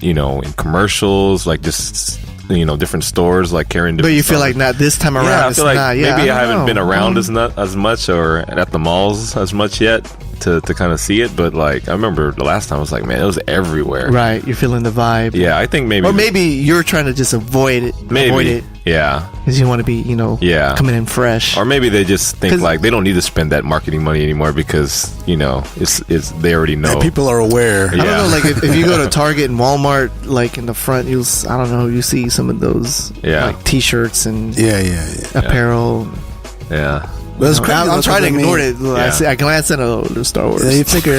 commercials, like just, you know, different stores like carrying different But you feel Star like not this time around. Yeah, I it's feel like not. Yeah, maybe I don't haven't know. been around as much or at the malls as much yet to kind of see it. But like, I remember the last time I was like, man, it was everywhere. Right, you're feeling the vibe. Yeah, I think maybe. Or maybe you're trying to just avoid it. Maybe. Avoid it. Yeah. Because you want to be, you know, Yeah. coming in fresh. Or maybe they just think 'Cause- like they don't need to spend that marketing money anymore because, you know, it's they already know. And people are aware. I don't Yeah. know, like if you go to Target and Walmart, like in the front, you see some of those Yeah. like T-shirts and Yeah. apparel. Yeah. But it's I'm crazy. trying to ignore it. Yeah. I glance at the Star Wars. Yeah, you figure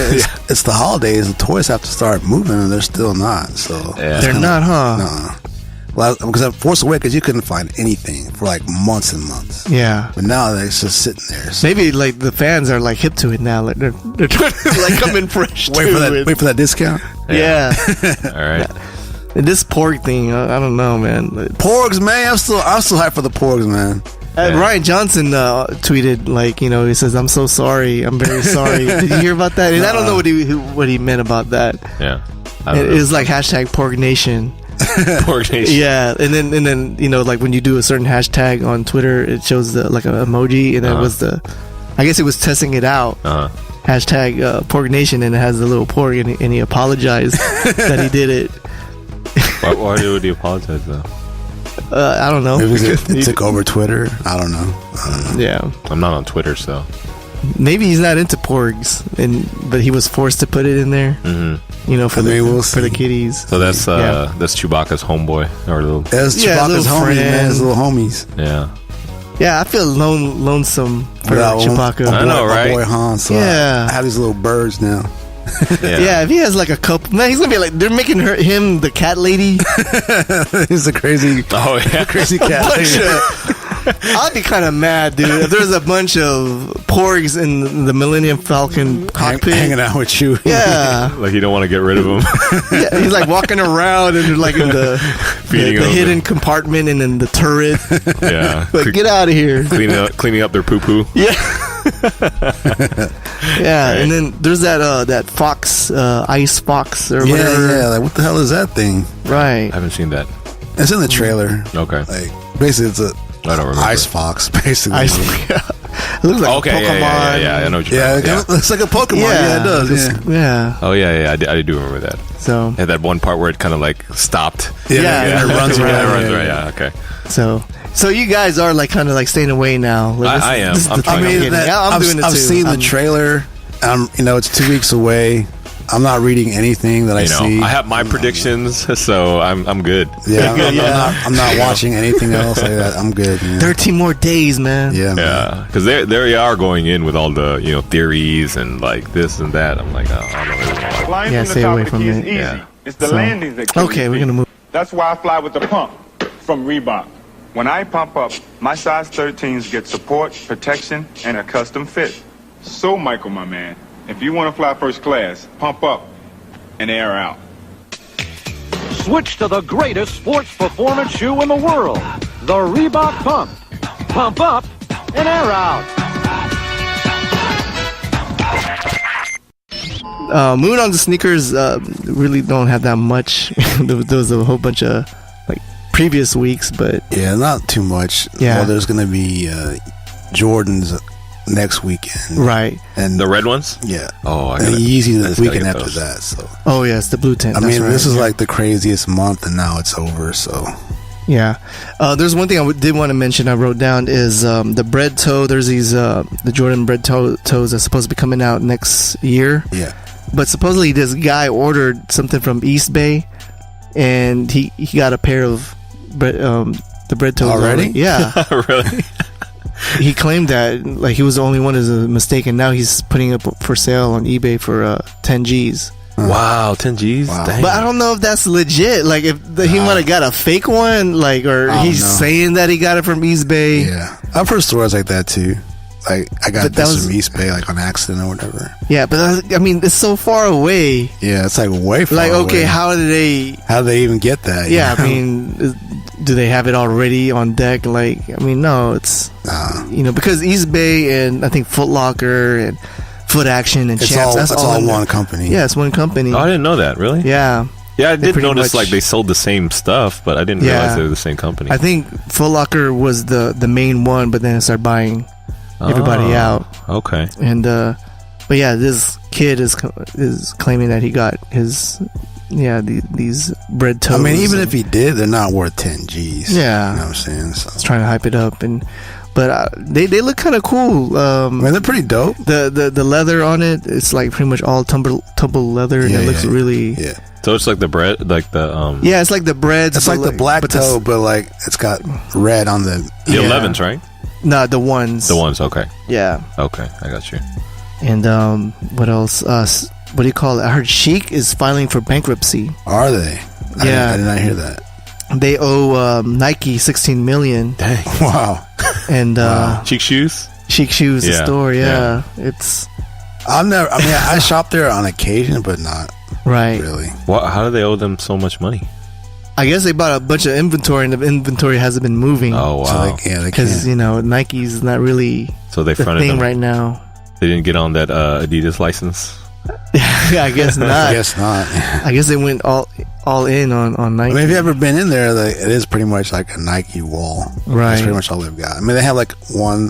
it's the holidays. The toys have to start moving, and they're still not. So Yeah. They're not, huh? No. Well, because at Force Awakens, you couldn't find anything for like months and months. Yeah. But now they're just sitting there. So Maybe like the fans are like hip to it now. Like they're trying to like come in fresh. wait for that. Wait for that discount. Yeah. All right. And this pork thing, I don't know, man. Porgs, man. I'm still hyped for the Porgs, man. Ryan Johnson tweeted, like, you know, he says, "I'm so sorry. I'm very sorry." Did you hear about that? And I don't know what he meant about that. Yeah. I don't It know. was like hashtag Pork Nation. Pork Nation. Yeah, and then you know, like when you do a certain hashtag on Twitter, it shows like an emoji, and it was I guess it was testing it out. Hashtag Pork Nation, and it has the little pork, and he apologized that he did it. Why would he apologize though? I don't know. Maybe it took over Twitter. I don't know. Yeah, I'm not on Twitter, so. maybe he's not into porgs, but he was forced to put it in there. You know, for Maybe we'll for the see. kiddies. So that's Yeah. that's Chewbacca's homeboy or little. That's Yeah, Chewbacca's little homies, friend. man. His little homies. Yeah. Yeah, I feel lonesome for Without Chewbacca. I know, my right? boy Han. So Yeah. I have these little birds now. Yeah, if he has like a couple, man, he's gonna be like they're making him the cat lady. He's a crazy, Oh yeah. crazy cat. Bunch of- I'd be kind of mad, dude. If there's a bunch of porgs in the Millennium Falcon cockpit. hanging out with you. Yeah. Like you don't want to get rid of him. Yeah, he's like walking around and like in the Feeding on hidden them. compartment and then the turret. Yeah. Like, get out of here. Cleaning up their poo poo. Yeah. Yeah, and then there's that fox, ice fox or whatever. Yeah. Like, what the hell is that thing? Right. I haven't seen that. It's in the trailer. Okay. Like, basically, it's a I don't remember. ice fox, basically. Ice. Yeah. It looks like Okay. a Pokemon. Yeah. I know what you're Yeah, talking about. it's like a Pokemon. Yeah, Yeah, it does. it's- Yeah. yeah. Oh yeah. I do remember that. So, Had that one part where it kind of like stopped. Yeah, and it runs Yeah, around. it runs yeah, around. yeah. Yeah. Okay. so you guys are like kind of like staying away now. Like, I am. This is I'm the trying thing to- I'm getting. Yeah, I'm doing it too. I've seen the I'm- trailer. It's 2 weeks away. I'm not reading anything that I You know, see. I have my predictions, so I'm good. Yeah, Yeah. I'm not watching anything else like that. I'm good. You know? 13 more days, man. Yeah, man. Yeah, because they are going in with all the theories and like this and that. I'm like, oh, I don't know anything about it. Flying Yeah, from stay the top away of the from key is it. easy. Yeah. It's the So- landings that kill Okay, you. we're gonna move. That's why I fly with the pump from Reebok. When I pump up, my size 13s get support, protection, and a custom fit. So, Michael, my man, If you want to fly first class, pump up and air out. Switch to the greatest sports performance shoe in the world, the Reebok Pump. Pump up and air out. Moon on the sneakers really don't have that much. There was a whole bunch of like previous weeks, but Yeah, not too much. Yeah. Well, there's going to be Jordans next weekend. right. And The red ones? yeah. Oh, I and gotta- Yeezy I the just gotta weekend get after those. that. So Oh yes, the blue tint. I that's mean, right, this is yeah. like the craziest month, and now it's over. So Yeah. There's one thing I did want to mention. I wrote down is the bread toe. There's these the Jordan bread toes that's supposed to be coming out next year. yeah, But supposedly this guy ordered something from East Bay, and he got a pair of the bread toes Already? Yeah. Really? He claimed that like he was the only one who's mistaken. Now he's putting up for sale on eBay for 10 G's. Wow, 10 G's? Wow. Dang. But I don't know if that's legit. Like if he might have got a fake one, like, or I don't he's know. saying that he got it from East Bay. yeah. I've heard stories like that too. Like I got But that this was- from East Bay, like on accident or whatever. Yeah, but I mean, it's so far away. Yeah, it's like way far Like, okay, away. how did they? How they even get that? you Yeah, I know? mean, do they have it already on deck? Like, I mean, no, it's Nah. because East Bay and I think Foot Locker and Foot Action and It's Champs. all That's it's all all in there. one company. Yeah, it's one company. Oh, I didn't know that, really? Yeah, Yeah, I They did pretty notice much- like they sold the same stuff, but I didn't Yeah. realize they were the same company. I think Foot Locker was the main one, but then it started buying everybody Oh, out. Okay. And but yeah, this kid is claiming that he got his these bread toes. I mean, even and if he did, they're not worth 10 G's. Yeah. You know what I'm saying? So, he's trying to hype it up, but they look kind of cool. I mean, they're pretty dope. The leather on it, it's like pretty much all tumble leather, and Yeah, it looks yeah, really Yeah. So it's like the bread, like the yeah. It's like the breads. It's like the black but toe, but like it's got red on the. the yeah. 11s, right? Nah, the ones. The ones. Okay. Yeah. Okay, I got you. And what else? What do you call it? I heard Chic is filing for bankruptcy. Are they? Yeah. I did not hear that. They owe Nike $16 million, Dang. Wow. and Cheek shoes. Chic Shoes, the Yeah, store. yeah. It's I've never. I mean, I shop there on occasion, but not right. really. How do they owe them so much money? I guess they bought a bunch of inventory, and the inventory hasn't been moving. Oh wow. So they because can't. Nike's not really So they the fronted thing them. right now. They didn't get on that Adidas license. I guess not. I guess not. I guess they went all in on I Nike. mean, if you ever been in there, like, it is pretty much like a Nike wall. Right. That's pretty much all they've got. I mean, they have like one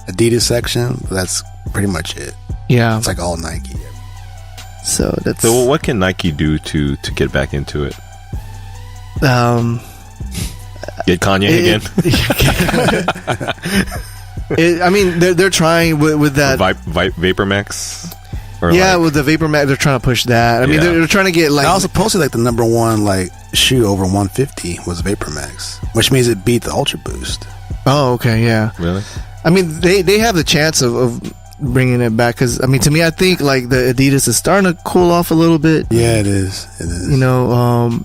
Adidas section, but that's pretty much it. Yeah. It's like all Nike. So that's So what can Nike do to get back into it? Get Kanye again? I mean, they're trying with that. Vapor Max? Or Yeah, like- with the Vapor Max, they're trying to push that. I mean, Yeah. they're trying to get like. Now, supposedly like the number one like shoe over 150 was Vapor Max, which means it beat the Ultra Boost. Oh, okay, yeah. really? I mean, they have the chance of bringing it back because I mean, to me, I think like the Adidas is starting to cool off a little bit. Yeah, it is. It is. You know,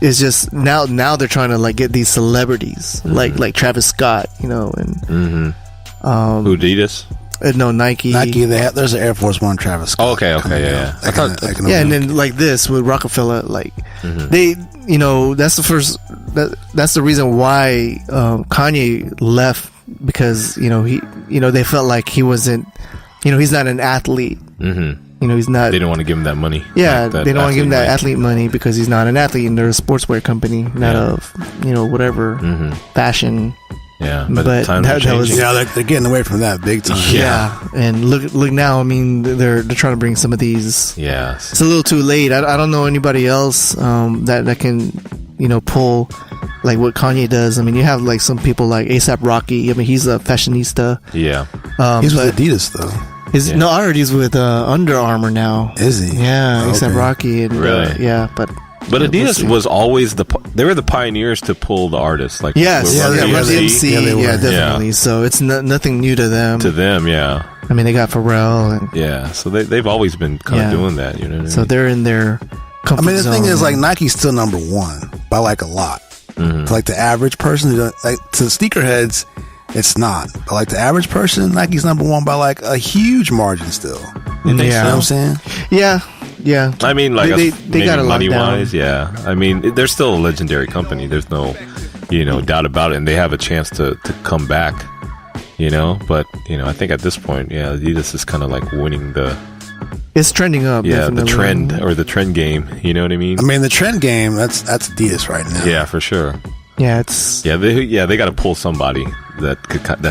it's just now they're trying to like get these celebrities like Travis Scott, you know, and Who, Adidas? no Nike. Nike, there's an Air Force One Travis Scott. Oh, okay, coming yeah, out. yeah. That can- that can Yeah, and open- then like this with Rockafella, like they, you know, that's the first. That's the reason why Kanye left because they felt like he wasn't, he's not an athlete. Mm-hmm. You know, he's not. They didn't want to give him that money. Yeah, Like that they don't want to give him that money. athlete money because he's not an athlete, and they're a sportswear company, not of whatever fashion. Yeah, But but times that are was- changing. yeah, they're getting away from that big time. Yeah. And look now. I mean, they're trying to bring some of these. Yes. It's a little too late. I don't know anybody else that can pull like what Kanye does. I mean, you have like some people like A$AP Rocky. I mean, he's a fashionista. Yeah. He's but with Adidas though. no, I heard he's with Under Armour now. Is he? Yeah, A$AP Okay. Rocky. And, Really? yeah, but But we'll Adidas see. was always they were the pioneers to pull the artists. Like Yes, with Yeah, Run they Run were. DMC, Yeah, they were. definitely. Yeah. So it's nothing new to them. To them, yeah. I mean, they got Pharrell, and Yeah. So they've always been kind Yeah. of doing that, you know what I so mean? they're in their comfort I mean, the zone. thing is, like, Nike's still number one by like a lot. Mm-hmm. To, like the average person, like to sneakerheads, it's not. But like the average person, Nike's number one by like a huge margin still. You think You know what I'm so? saying? Yeah. Yeah. I mean, like They maybe got it locked money down. wise, yeah. I mean, they're still a legendary company. There's no, doubt about it, and they have a chance to come back. But I think at this point, yeah, Adidas is kind of like winning the It's trending up. the definitely. trend or the trend game. You know what I mean? I mean, the trend game, that's Adidas right now. Yeah, for sure. Yeah, it's Yeah, they got to pull somebody that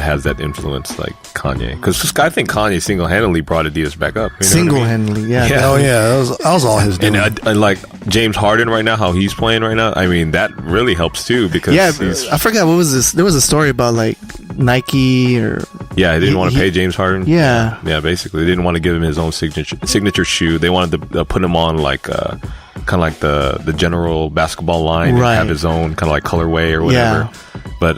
has that influence like Kanye, because I think Kanye single-handedly brought Adidas back up. You know what I mean? single-handedly. Yeah. Yeah. Oh, yeah. That was all his doing. And like James Harden right now, how he's playing right now, I mean, that really helps too, because Yeah, he's, I forgot what was this. There was a story about like Nike or yeah, they didn't want to he- pay James Harden. Yeah. Yeah, basically, they didn't want to give him his own signature shoe. They wanted to put him on like kind of like the general basketball line, Right. and have his own kind of like colorway or whatever. But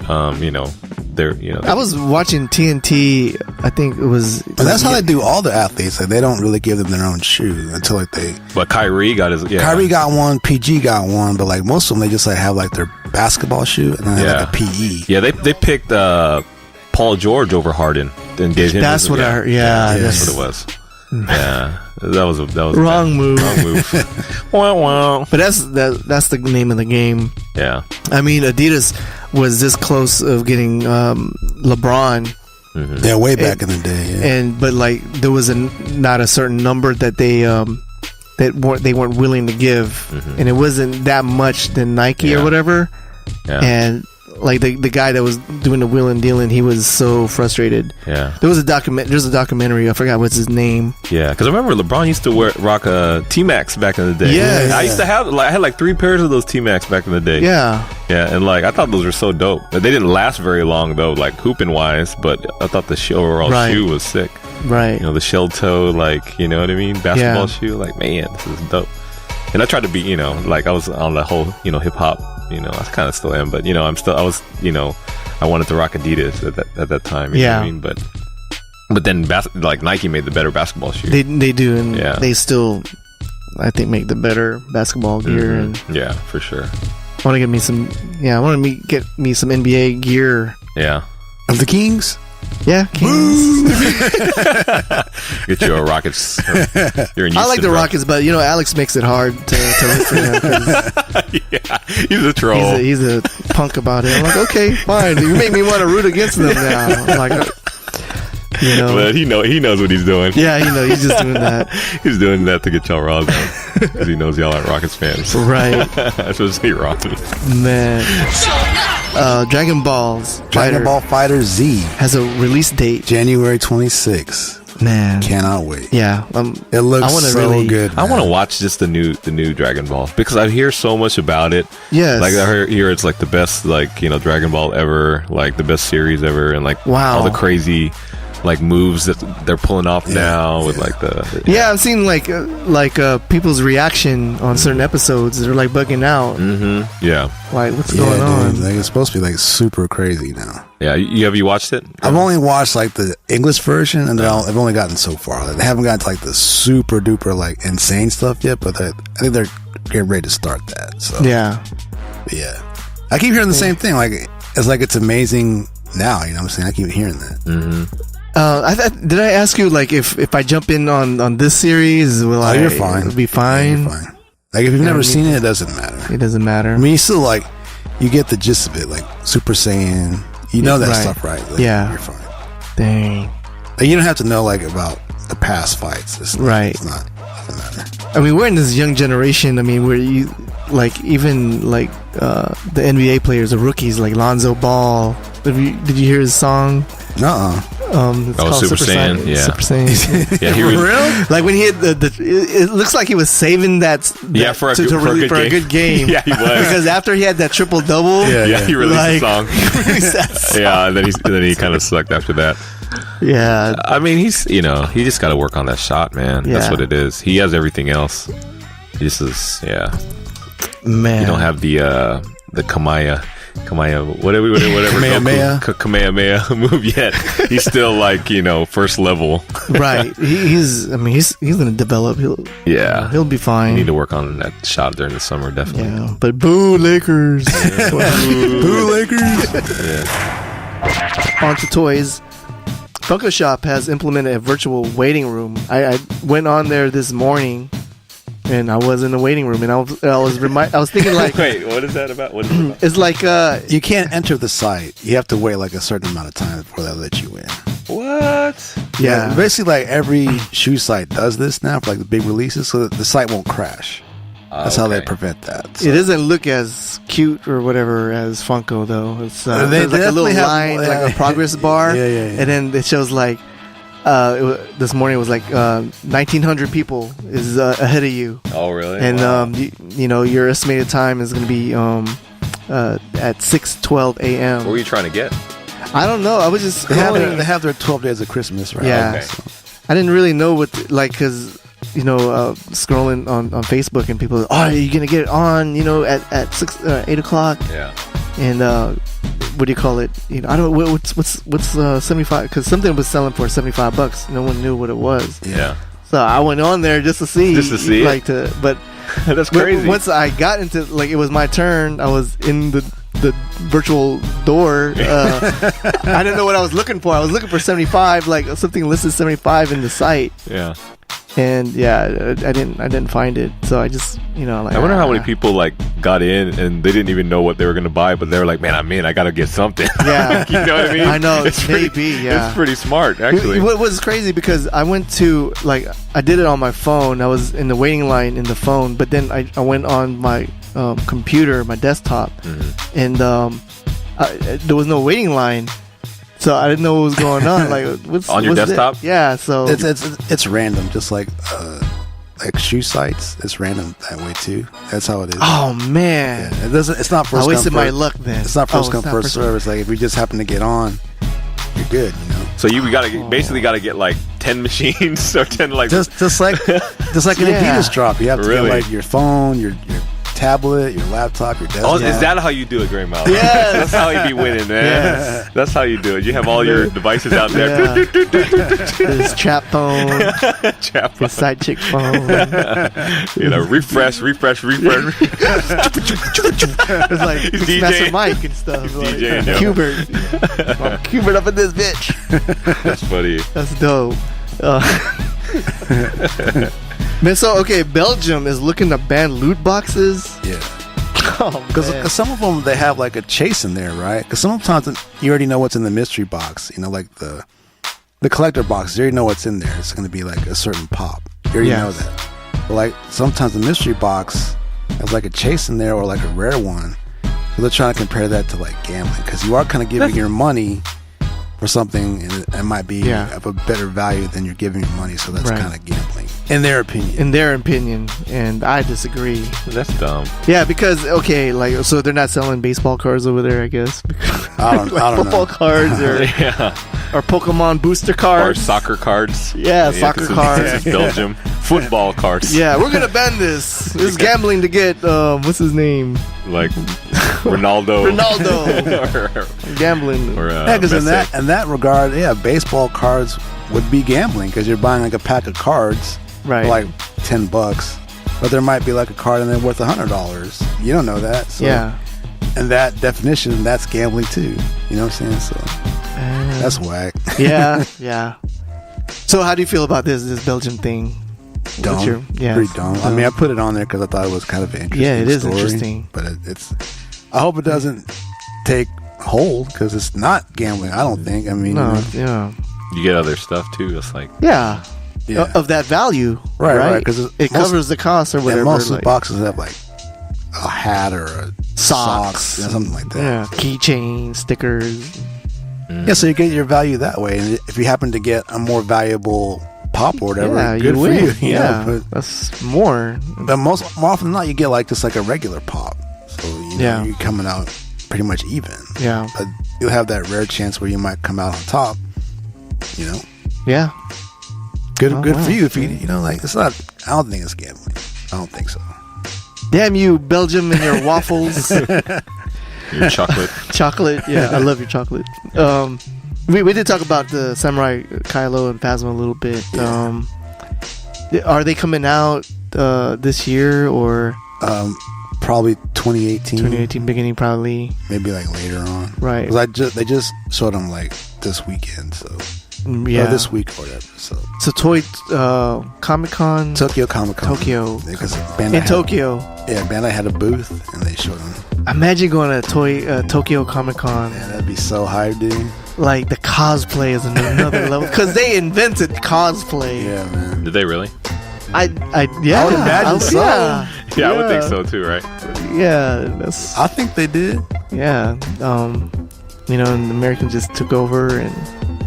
they're I was watching TNT. I think it was. But that's how they do all the athletes. Like, they don't really give them their own shoe until like they. But Kyrie got his. Yeah. Kyrie got one, PG got one, but like most of them, they just like have like their basketball shoe and then they have like a PE. Yeah, they picked Paul George over Harden and gave him. That's what I heard. Yeah, that's what it was. Yeah, that was Wrong move. Wrong move. Wow, wow. But that's the name of the game. Yeah. I mean, Adidas was this close of getting LeBron, Yeah, way back in the day. Yeah. but like there was not a certain number that they weren't willing to give, and it wasn't that much than Nike or whatever. Yeah. And like the guy that was doing the wheeling dealing, he was so frustrated. Yeah. There's a documentary. I forgot what's his name. Yeah, because I remember LeBron used to rock T-Max back in the day. Yes. I used to have I had like 3 pairs of those T-Max back in the day. Yeah. Yeah, and like I thought those were so dope. But they didn't last very long though, like hooping wise. But I thought the overall Right. shoe was sick. Right. The shell toe, like, you know what I mean? Basketball shoe, like, man, this is dope. And I tried to be, like I was on the whole, hip hop, I kind of still am, but I wanted to rock Adidas at that time. You know what I mean? But then like Nike made the better basketball shoe. They do, and Yeah. they still, I think, make the better basketball gear. And Yeah, for sure. I want to get me some. Yeah, I want to get me some NBA gear. Yeah. Of the Kings? Yeah, Kings. Get you a Rockets. You're in I like Houston, the bro. Rockets, but Alex makes it hard to root for him 'cause Yeah, he's a troll. he's a punk about it. I'm like, okay, fine. You make me want to root against them now. I'm like, But he knows what he's doing. yeah, he's just doing that. He's doing that to get y'all riled up because he knows y'all aren't Rockets fans. Right, Especially Ron. man. Dragon Balls Dragon Fighter Ball Fighter Z, has a release date. January 26th. Man, Cannot wait. yeah, It looks I wanna so really- good. I want to man. watch just the new Dragon Ball because I hear so much about it. Yes. Like I hear it's like the best Dragon Ball ever, like the best series ever, and like Wow. all the crazy like moves that they're pulling off now with like the Yeah, I've seen like people's reaction on certain episodes. They're like bugging out. yeah. Like, what's Yeah, going on? dude, like, it's supposed to be like super crazy now. Yeah, have you watched it? I've only watched like the English version, and I've only gotten so far. Like, they haven't gotten to like the super duper like insane stuff yet, but I think they're getting ready to start that. So Yeah. yeah. I keep hearing the same thing. Like it's amazing now. You know what I'm saying? I keep hearing that. Did I ask you like if I jump in on this series, will I? You're fine. It'll be Yeah, fine. you're fine. Like if you've never seen it, it doesn't matter. It doesn't matter. I mean, you still like you get the gist of it, like Super Saiyan. You know that Right. stuff, right? Like, Yeah. you're fine. Dang. Like, you don't have to know like about the past fights. It's not, Right. It's not. Doesn't matter. I mean, we're in this young generation. I mean, where you like even like the NBA players, the rookies, like Lonzo Ball. Did you hear his song? Nuh-uh. It's called Super Saiyan, yeah. Super Saiyan. Yeah, he was, Like when he hit it looks like he was saving that Yeah, for a to good- for a really- good for a game. good game. Yeah, he was. Because after he had that triple double, yeah, he released like, a song. released that song. Yeah, and then he kind of sucked after that. Yeah, I mean, he just got to work on that shot, man. That's Yeah. what it is. He has everything else. He just is, yeah. man. You don't have the Kamaya, whatever Kamehameha. Kamehameha move yet. He's still like first level. right. He's gonna develop. He'll be fine. You need to work on that shot during the summer, definitely. Yeah, but boo Lakers. Boo Lakers. Yeah. On to toys. Funko Shop has implemented a virtual waiting room. I went on there this morning, and I was in the waiting room, and I was thinking like, wait, what is that about? What is it about? it's like You can't enter the site. You have to wait like a certain amount of time before they let you in. What? yeah, Basically, like every shoe site does this now for like the big releases, so that the site won't crash. That's how they Okay. prevent that. it doesn't look as cute or whatever as Funko though. It's They there's like a little definitely have- line, like a progress bar, Yeah. and then it shows like this morning it was like 1,900 people is ahead of you. Oh, really? And Wow. you know your estimated time is going to be at 6:12 a.m. What were you trying to get? I don't know. I was just They have, scrolling. they have their 12 days of Christmas, right? Yeah. Okay. So- I didn't really know what because scrolling on Facebook and people, oh, are you gonna get it on? At 8 o'clock, Yeah. and what do you call it? I don't know what's 75 because something was selling for $75. No one knew what it was, Yeah. so I went on there just to see, it? but. That's crazy. Once I got into it was my turn. I was in the virtual door. I didn't know what I was looking for. I was looking for 75, like something listed 75 in the site, Yeah. and I didn't find it. So I just like I wonder how many people like got in and they didn't even know what they were gonna buy, but they were like, "Man, I'm in. I gotta get something." Yeah. You know what I mean? I know, pretty, maybe, yeah. It's pretty smart, actually. It was crazy because I went to I did it on my phone. I was in the waiting line in the phone, but then I went on my computer, my desktop, and there was no waiting line, so I didn't know what was going on. Like, what's On your what's desktop? it? Yeah, so It's random, just like shoe sites. It's random that way too. That's how it is. oh man, Yeah, it doesn't. It's not first. I wasted come, my first- luck then. It's not first Oh, come it's not first first- service. Like if we just happen to get on, you're good. So you basically gotta get like 10 machines or 10 like. Just like an Yeah. Adidas drop. You have to Really? get like your phone, your tablet, your laptop, your Oh, desktop. is that how you do it, Greymiles? Yes. That's how you be winning, man. Yes. That's how you do it. You have all your devices out there. Yeah. This trap phone, Chap. this side chick phone. Refresh. It's like He's Mixmaster DJing. Mike and stuff. Like, DJing, yo. Hubert, Hubert up in this bitch. That's funny. That's dope. Man, so okay, Belgium is looking to ban loot boxes. Yeah. Oh, Because man. some of them, they have like a chase in there, right? Because sometimes you already know what's in the mystery box. Like the collector box, you already know what's in there. It's going to be like a certain pop. You already know Yes. that. But like sometimes the mystery box has like a chase in there or like a rare one. So they're trying to compare that to like gambling because you are kind of giving your money for something and it might be Yeah. of a better value than you're giving your money. So that's Right. kind of gambling, in their opinion. in their opinion, and I disagree. That's dumb. Yeah, because so they're not selling baseball cards over there, I guess. I don't Football know. cards Yeah. or Pokemon booster Or cards. soccer cards. Yeah, soccer cards. This is Belgium. Football cards. Yeah, we're gonna ban this. This is gambling to get what's his name? Like Ronaldo. Ronaldo. Gambling. or Yeah, because in Messi. that regard, yeah, baseball cards would be gambling because you're buying like a pack of cards Right. for like $10, but there might be like a card in there worth $100. You don't know that, so Yeah. And that definition, that's gambling too. You know what I'm saying? So that's whack. Yeah, yeah. So how do you feel about this Belgian thing? Dumb. Yeah, Pretty dumb. I mean, I put it on there because I thought it was kind of an interesting. Yeah, it is story, interesting. but it's. I hope it doesn't take hold because it's not gambling. I don't think. I mean, No, yeah. You get other stuff too. It's like Yeah. Yeah. Of that value. Right, 'cause it most- covers the cost or whatever. and most of like- the boxes have like a hat or a Socks. something like that. Yeah, keychains, stickers. Yeah, so you get your value that way, and if you happen to get a more valuable pop or whatever, Yeah, good you for win. you. You Yeah, know, that's more. but more often than not, you get like just like a regular pop. So Yeah. you're coming out pretty much even. Yeah, But you'll have that rare chance where you might come out on top. You know, yeah. good Oh, good wow. for you if you know like it's not. I don't think it's gambling. I don't think so. Damn you, Belgium, and your waffles, your chocolate. chocolate. Yeah, I love your chocolate. We did talk about the Samurai Kylo and Phasma a little bit. Are they coming out this year or Probably 2018, 2018 beginning? Probably. maybe like later on. Right. Because they just showed them like this weekend, so Yeah. Or this week or whatever. So So Toy Comic Con Tokyo Comic Con. Tokyo. Because in Tokyo. Yeah, Bandai had a booth and they showed them. Imagine going to Tokyo Comic Con. Man, that'd be so hype, dude. Like the cosplay is another level because they invented cosplay. Yeah, man. Did they really? Yeah. I would imagine so. Yeah, I would think so too, right? Yeah, I think they did. yeah. You know, and the Americans just took over and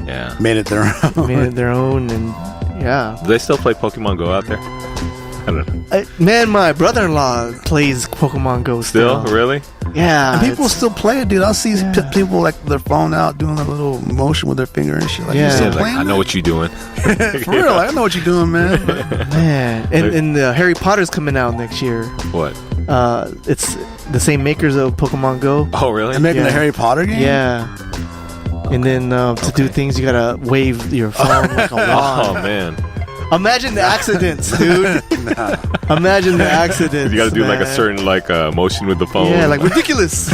Yeah. Made it their own. made it their own, and yeah. Do they still play Pokemon Go out there? I don't know. Man, my brother-in-law plays Pokemon Go still. Still? Really? Yeah. And people it's- still play it, dude. I see people like their phone out doing a little motion with their finger and shit. Like, Yeah. you still Yeah, like, playing I know what you're doing. that? For real, like, I know what you're doing, man. Man, and Harry Potter's coming out next year. What? It's the same makers of Pokemon Go. Oh, really? And making Yeah. a Harry Potter game? Yeah. And then to do things, you gotta wave your phone like a wand. Oh, man. Imagine the accidents, dude. Imagine the accidents. You got to do like a man. certain motion with the phone. Yeah, like ridiculous.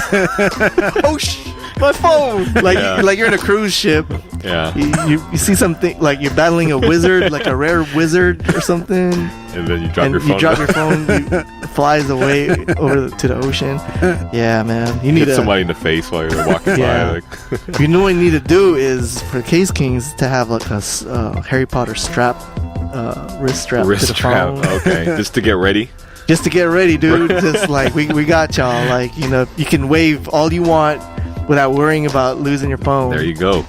My phone. Like Yeah. like you're in a cruise ship. Yeah. You see something like you're battling a wizard, like a rare wizard or something, And then you drop and your phone. you drop your phone, it flies away over to the ocean. Yeah, man. You need Hit somebody in the face while you're walking Yeah. by. Like, You know what you need to do is for Case Kings to have like a Harry Potter strap, wrist strap to wrist the strap. phone. Okay. Just to get ready. Just to get ready, dude. Just like we got y'all. Like, you know, you can wave all you want without worrying about losing your phone. There you go.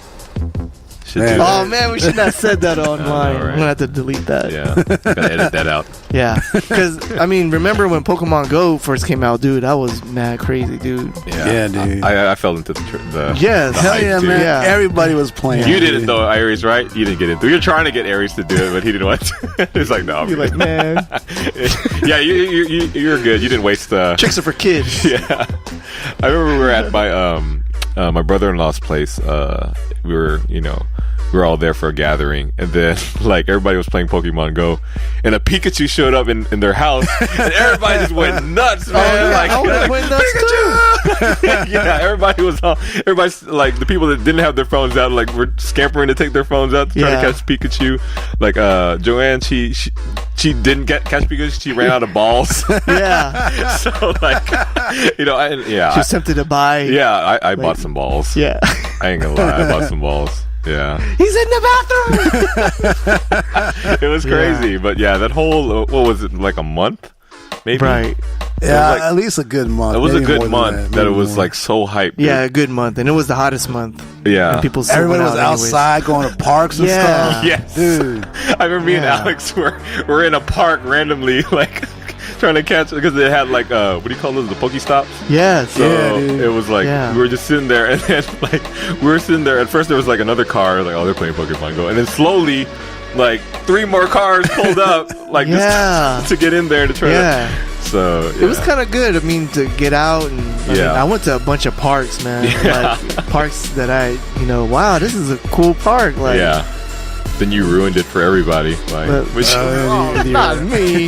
Should Man. do that. Oh man, we should not have said that online. know, right? I'm gonna have to delete that. Yeah. Gotta edit that out. Yeah. Because I mean, remember when Pokemon Go first came out, dude? That was mad crazy, dude. Yeah, dude. I fell into the Yes. the Hell hype, yeah, dude. man. Yeah. Everybody was playing. You dude. didn't though, Aries, right? You didn't get into it. You're trying to get Aries to do it, but he didn't want to. He's like, no. You're like, man, Yeah, you're good. You didn't waste tricks are for kids. Yeah. I remember we were at my brother-in-law's place. We were all there for a gathering, and then like everybody was playing Pokemon Go, and a Pikachu showed up in their house, and everybody just went nuts, man. yeah, like, I would've went nuts Pikachu! Yeah, everybody's like the people that didn't have their phones out, like were scampering to take their phones out to try Yeah. to catch Pikachu. Like Joanne, she didn't catch Pikachu. She ran out of balls. Yeah. So like, She was tempted to buy. I bought some balls. Yeah. I ain't gonna lie, I bought some balls. Yeah, He's in the bathroom. it was crazy, but yeah, that whole what was it, like a month, maybe? Right. Yeah, like- at least a good month. It was a maybe good more than month that it maybe was more. like so hyped. dude. Yeah, a good month, and it was the hottest month. Yeah. And people still Everybody went was out anyways. outside going to parks and Yeah. stuff. Yes. Dude. I remember me and Yeah. Alex were in a park randomly, like trying to catch because they had like what do you call those, the Pokestops? Yes. So Yeah, dude. it was like Yeah. we were just sitting there, and then like we were sitting there. At first, there was like another car, like, oh, they're playing Pokemon Go, and then slowly, like 3 more cars pulled up, like Yeah. just to get in there to try. Yeah. So It was kind of good. I mean, to get out and I mean, I went to a bunch of parks, man. Yeah. Like parks that wow, this is a cool park. Like, yeah. Then you ruined it for everybody. Like, But, which, not me.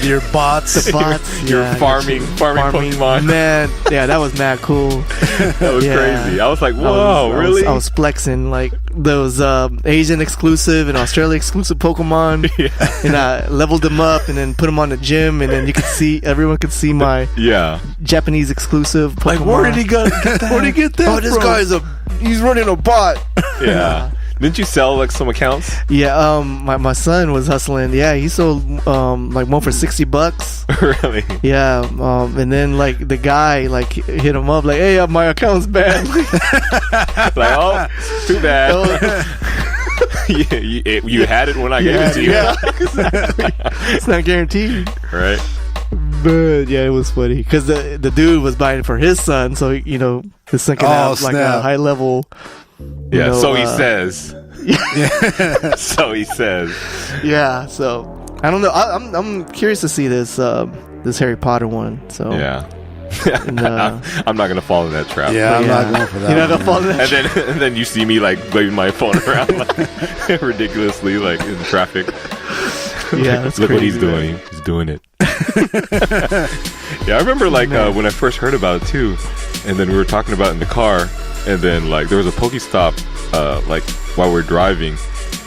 Your bots. The bots. You're yeah, farming Pokemon. Man, yeah, that was mad cool. that was Yeah. crazy. I was like, whoa, really? I was flexing like those Asian exclusive and Australia exclusive Pokemon, and I leveled them up and then put them on the gym, and then everyone could see my yeah. Japanese exclusive Pokemon. Like, where did he go? Where did he get that? Oh, this from? guy's he's running a bot. Yeah. Didn't you sell like some accounts? Yeah, my son was hustling. Yeah, he sold like one for $60. Really? Yeah, and then like the guy like hit him up like, "Hey, my account's bad." Like, oh, too bad. you had it when I gave it to you. Yeah, exactly. It's not guaranteed. Right? But yeah, it was funny because the dude was buying it for his son, so his son can have like a snap. high level. Yeah, know, so he says. So he says. Yeah, so I don't know. I'm curious to see this Harry Potter one. So Yeah. And, I'm not gonna fall in that trap. Yeah, I'm Yeah. not going for that. you're not one, gonna fall in that. And then you see me like waving my phone around like, ridiculously, like in traffic. Yeah, that's Look what crazy, he's doing. He's doing it. Yeah, I remember like when I first heard about it too, and then we were talking about it in the car. and then like there was a Pokestop like while we're driving,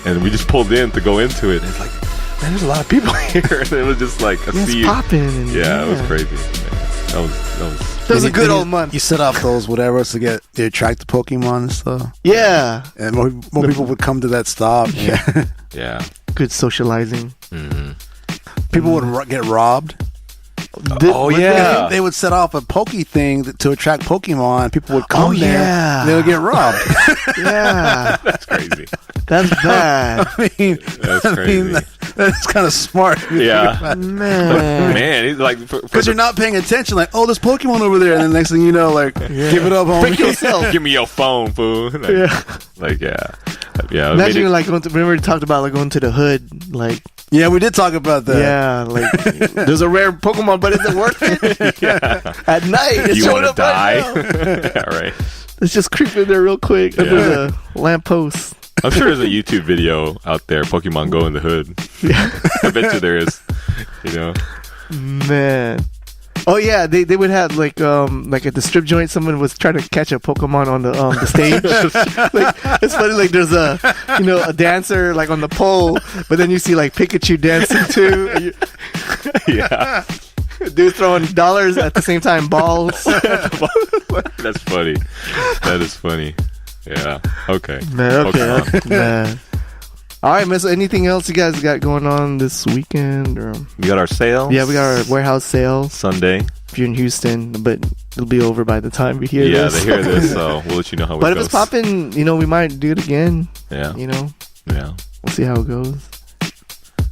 and we just pulled in to go into it. And it's like, man, there's a lot of people here. And it was just like a It's sea. popping. Yeah, it was crazy. Man. That was a good old month. You set off those whatever to get to attract the Pokemon and stuff. Yeah. And more people would come to that stop. Yeah. yeah. Good socializing. People would get robbed. Oh yeah. They would set off a Poke thing to attract Pokemon. People would come there. yeah. And they would get robbed. Yeah. That's crazy. That's bad. I mean, That's crazy. that's kind of smart. Yeah. Man. Man, he's like Because you're not paying attention. Like, oh, there's Pokemon over there. And then next thing you know, like, give it up, homie. Break yourself. Give me your phone, fool. Like, yeah. Imagine like going to, remember we talked about like going to the hood, like Yeah, we did talk about that. yeah, like there's a rare Pokemon, but is it worth it? Yeah. At night, it's You showing want to up die? right now. Yeah, right. Let's just creep in there real quick under the lamppost. I'm sure there's a YouTube video out there, Pokemon Go in the hood. Yeah. I bet you there is. You know? Man. Oh yeah, they would have like at the strip joint, someone was trying to catch a Pokemon on the stage. Like, it's funny, like there's a dancer like on the pole, but then you see like Pikachu dancing too. And Yeah. dude throwing dollars at the same time, balls. That's funny. That is funny. Yeah. Okay. Man, okay, Pokemon. man. All right, man. So anything else you guys got going on this weekend? Or We got our sale. yeah, we got our warehouse sale Sunday. if you're in Houston, but it'll be over by the time we hear Yeah, this. they hear this, so we'll let you know how But it if goes. it's popping, we might do it again. Yeah. Yeah. We'll see how it goes.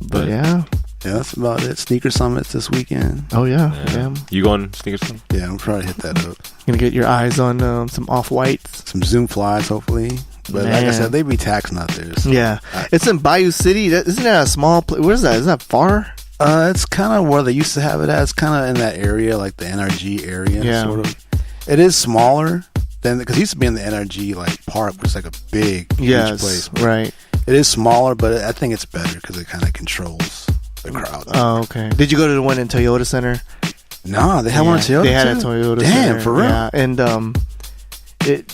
But yeah. Yeah, that's about it. Sneaker summits this weekend. Oh yeah. Yeah. Yeah. You going sneakers? Yeah, I'm trying to hit that up. Gonna get your eyes on some off-whites. Some Zoom flies, hopefully. But like I Man. said, they be taxing out there. So. Yeah. It's in Bayou City. Isn't that a small place? Where's that? Is that far? It's kind of where they used to have it at. It's kind of in that area, like the NRG area, Yeah. sort of. It is smaller than because it used to be in the NRG like park, which is like a big, huge place. But Right. it is smaller, but I think it's better because it kind of controls the crowd. Oh, okay. Did you go to the one in Toyota Center? No, they had one at Toyota. They had a too? Toyota Damn, Center. for real. Yeah. And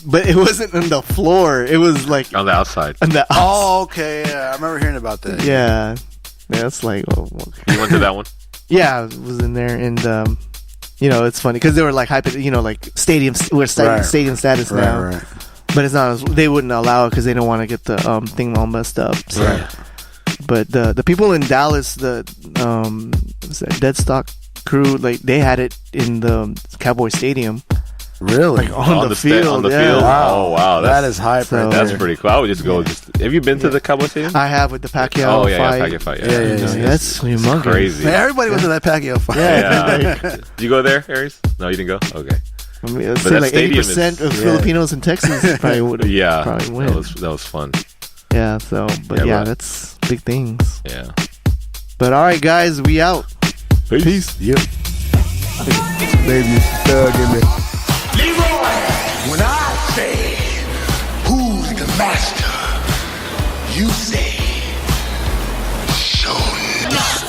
but it wasn't on the floor. It was like On the outside. on the Oh, okay. Yeah, I remember hearing about that. yeah. It's like okay. You went to that one? Yeah, I was in there, and it's funny because they were like hyping, like stadium. We're Right. stadium status now, Right. but it's not. They wouldn't allow it because they don't want to get the thing all messed up. So. Right. But the people in Dallas, the what's that, Deadstock crew, like they had it in the Cowboy Stadium, Really? like on the field. On the yeah. field? Wow. Oh, wow. That is hype So- right there. That's pretty cool. I would just go. Have you been to the Cowboy Stadium? I have with the Pacquiao Oh, yeah, fight. Pacquiao fight. Yeah, yeah, yeah. That's humongous. Crazy. Man, everybody went to that Pacquiao fight. Yeah. Did you go there, Aries? No, you didn't go? Okay. I mean, I'd But say that like stadium 80% of yeah. Filipinos in Texas probably would have Yeah. probably win. That was fun. Yeah, so but Yeah, yeah, but- that's big things. Yeah. But all right, guys, we out. Peace. Yep. Baby, thug in me. When I say, who's the master? You say, show enough.